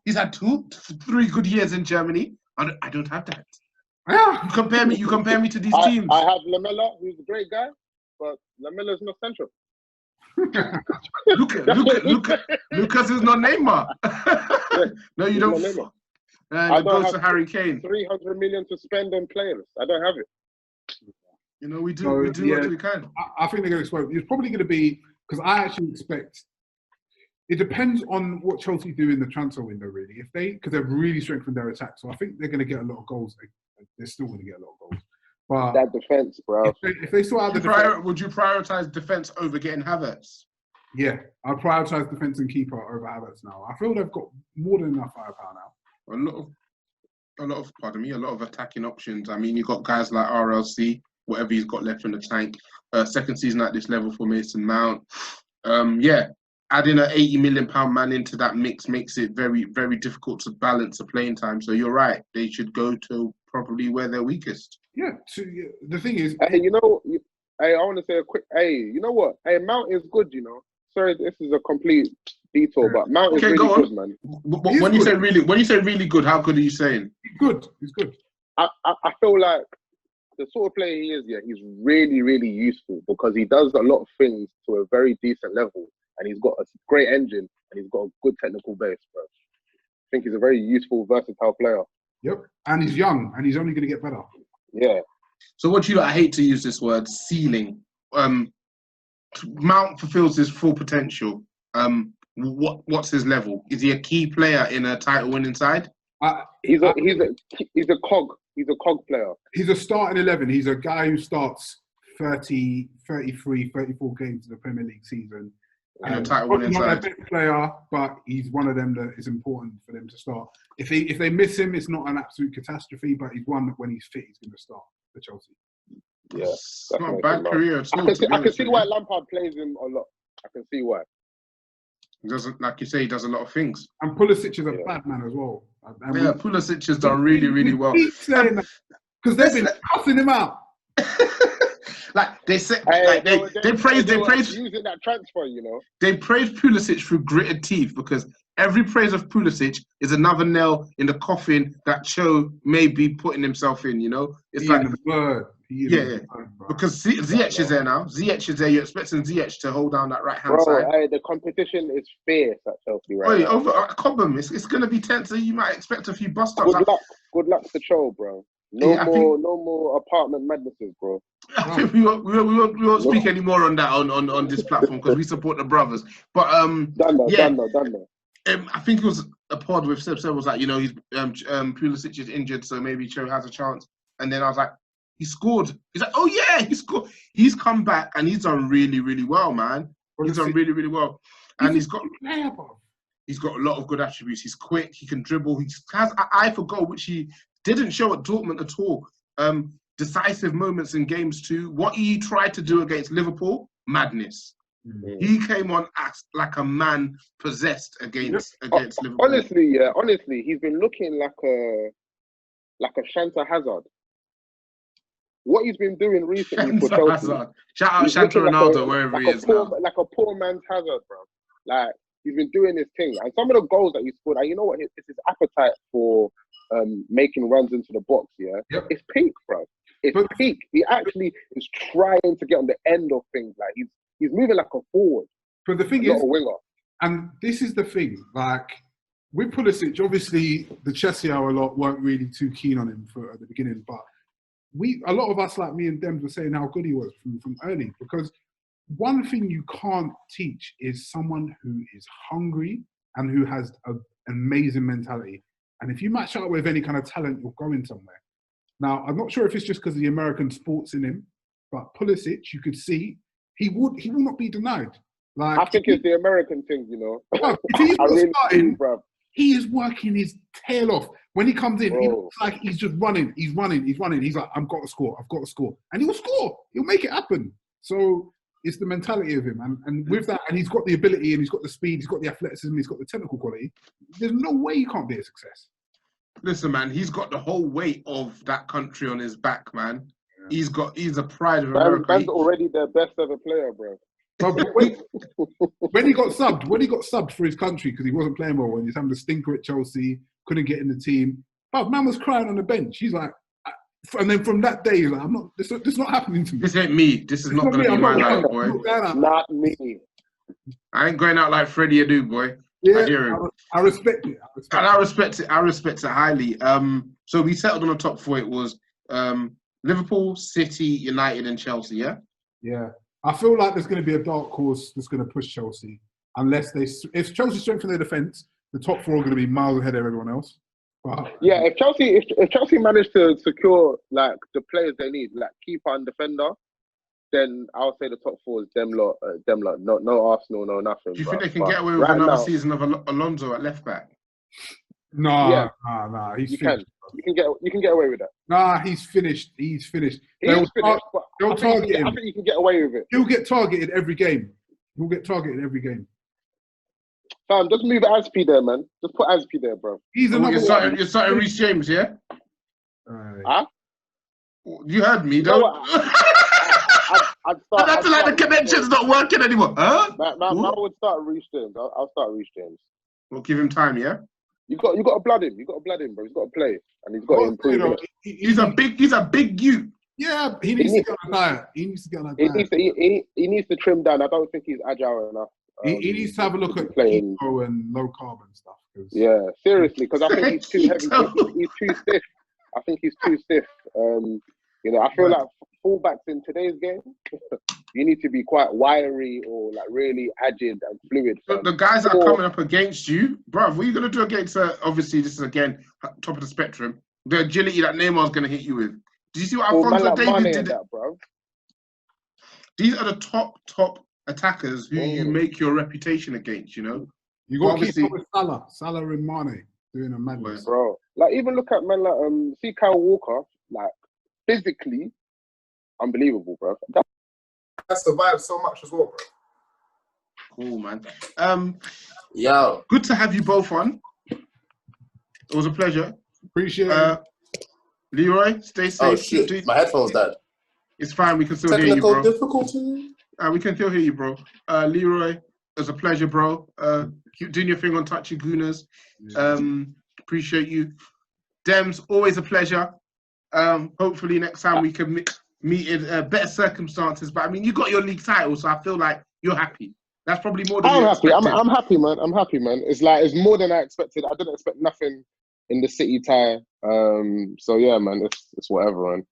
He's had 3 good years in Germany. I don't have that. Yeah. You compare me to these teams. I have Lamela, who's a great guy, but Lamela's not Sancho. Lucas is not Neymar. No, you don't. I don't have to Harry Kane. 300 million to spend on players. I don't have it. We do what we can. I think they're going to explode. It's probably going to be, because I actually expect, it depends on what Chelsea do in the transfer window, really. Because they've really strengthened their attack. So I think they're going to get a lot of goals. They're still going to get a lot of goals. But that defense, bro. If they still have the defense, would you prioritize defense over getting Havertz? Yeah, I prioritize defense and keeper over Havertz now. I feel they've got more than enough firepower now. A lot of attacking options. I mean, you've got guys like RLC, whatever he's got left in the tank. Second season at this level for Mason Mount. Adding an £80 million man into that mix makes it very, very difficult to balance the playing time. So you're right. They should go to probably where they're weakest. Yeah. The thing is... Hey, I want to say a quick... Hey, you know what? Hey, Mount is good, Sorry, this is a complete detour, but Mount is really good, man. When you say really good, how good are you saying? He's good. I feel like the sort of player he is, he's really, really useful because he does a lot of things to a very decent level, and he's got a great engine and he's got a good technical base, bro. I think he's a very useful, versatile player. Yep, and he's young and he's only going to get better. Yeah. So I hate to use this word, ceiling Mount fulfills his full potential. What's his level? Is he a key player in a title-winning side? He's a cog. He's a cog player. He's a starting 11. He's a guy who starts 30, 33, 34 games in the Premier League season. Title-winning Not side. a big player, but he's one of them that is important for them to start. If they miss him, it's not an absolute catastrophe, but he's one that when he's fit, he's going to start for Chelsea. Yeah, It's not a bad career at all. I can see why Lampard plays him a lot. I can see why. He doesn't, like you say, he does a lot of things. And Pulisic is a bad man as well. Pulisic has done really, really well. Because they've been cussing him out. Like they said, they praised using that transfer, you know. They praised Pulisic through gritted teeth because every praise of Pulisic is another nail in the coffin that Cho may be putting himself in. You know, it's because Ziyech is there now. Ziyech is there. You're expecting Ziyech to hold down that right hand side. Hey, the competition is fierce at Chelsea right now. Over at Cobham, it's going to be tense. So you might expect a few bust ups. Good luck to Cho, bro. No more apartment madnesses, bro. I think we won't speak any more on that on this platform because we support the brothers. But done. I think it was a pod with Seb was like, you know, he's Pulisic is injured, so maybe Cho has a chance. And then I was like, he scored. He's like, oh yeah, he scored. He's come back and he's done really, really well, man. He's done really, really well. And he's got a lot of good attributes. He's quick. He can dribble. He has an eye for goal, which he didn't show at Dortmund at all. Decisive moments in games too. What he tried to do against Liverpool, madness. Mm-hmm. He came on like a man possessed against Liverpool. Honestly, he's been looking like a Shanta Hazard. What he's been doing recently for Chelsea. Shout out Shanta Ronaldo, wherever he is now. Like a poor man's Hazard, bro. Like, he's been doing his thing. And some of the goals that he scored, you know what? It's his appetite for making runs into the box, yeah? Yep. It's peak, bro. It's peak. He actually is trying to get on the end of things. Like, he's moving like a forward. But the thing is, a winger. And this is the thing, like, with Pulisic, obviously, the Chelsea a lot weren't really too keen on him at the beginning, but a lot of us, like me and Demz, were saying how good he was from early, because one thing you can't teach is someone who is hungry and who has an amazing mentality. And if you match up with any kind of talent, you're going somewhere. Now, I'm not sure if it's just because of the American sports in him, but Pulisic, you could see, he will not be denied. Like, I think it's the American thing, you know. If he's not starting, he is working his tail off. When he comes in, he looks like he's just running. He's running. He's like, I've got to score. And he'll score. He'll make it happen. So it's the mentality of him. And with that, and he's got the ability and he's got the speed, he's got the athleticism, he's got the technical quality. There's no way he can't be a success. Listen, man, he's got the whole weight of that country on his back, man. Yeah. He's a pride of America. Man's already their best ever player, bro. When he got subbed for his country because he wasn't playing well, when he was having the stinker at Chelsea, couldn't get in the team. But man was crying on the bench. He's like, and then from that day, he's like, this is not happening to me. This ain't me. This is not going to be my life, boy. Not me. I ain't going out like Freddie Adu, boy. Yeah, I respect it. I respect it highly. So we settled on the top four. It was Liverpool, City, United, and Chelsea. Yeah. Yeah. I feel like there's going to be a dark horse that's going to push Chelsea, if Chelsea strengthen their defence, the top four are going to be miles ahead of everyone else. But, yeah, if Chelsea manage to secure like the players they need, like keeper and defender, then I'll say the top four is them lot. No Arsenal, no nothing. Do you think they can get away with another season of Alonso at left back? Nah. He's finished. You can get away with that. Nah, he's finished. He's finished. They'll target him. I think you can get away with it. He'll get targeted every game. Fam, just move Azpi there, man. Just put Azpi there, bro. You're starting Reece James, yeah? Huh? You heard me, though. I'd feel like the connection's not working anymore. Huh? Man would start Reece James. I'll start Reece James. We'll give him time, yeah? You got to blood him. You got to blood him, bro. He's got to play, and he's got to improve. He's a big youth. Yeah, he needs to get on a diet. He needs to trim down. I don't think he's agile enough. He needs to have a look at keto and low carb and stuff. Yeah, seriously, because I think he's too heavy. He's too stiff. I think he's too stiff. I feel like fullbacks in today's game, you need to be quite wiry or like really agile and fluid. The guys that are coming up against you, bruv, what are you going to do against, obviously, this is again, top of the spectrum, the agility that Neymar's going to hit you with. Did you see what Alphonso Davies did? That, bro. These are the top attackers who you make your reputation against, you know? You got to keep up with Salah and Mane doing a madness. Bro, like even look at man like see Kyle Walker, like physically unbelievable, bro. That's the vibe so much as well, bro. Cool, man. Yo. Good to have you both on. It was a pleasure. Appreciate it. Leroy, stay safe. Oh shit, my headphones died. It's fine, we can still hear you, bro. Technical difficulty? We can still hear you, bro. Leroy, it was a pleasure, bro. Keep doing your thing on Touchy Gooners. Appreciate you. Demz, always a pleasure. Hopefully next time we can meet in better circumstances. But I mean, you got your league title, so I feel like you're happy. That's probably more than you expected. I'm happy, man. I'm happy, man. It's like it's more than I expected. I didn't expect nothing in the City tie. So yeah, man, it's whatever, man.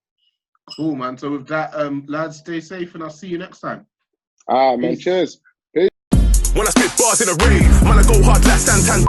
Cool, man. So with that, lads, stay safe, and I'll see you next time. Man. Cheers. When I spit bars in a rave, man, I go hard like Santan.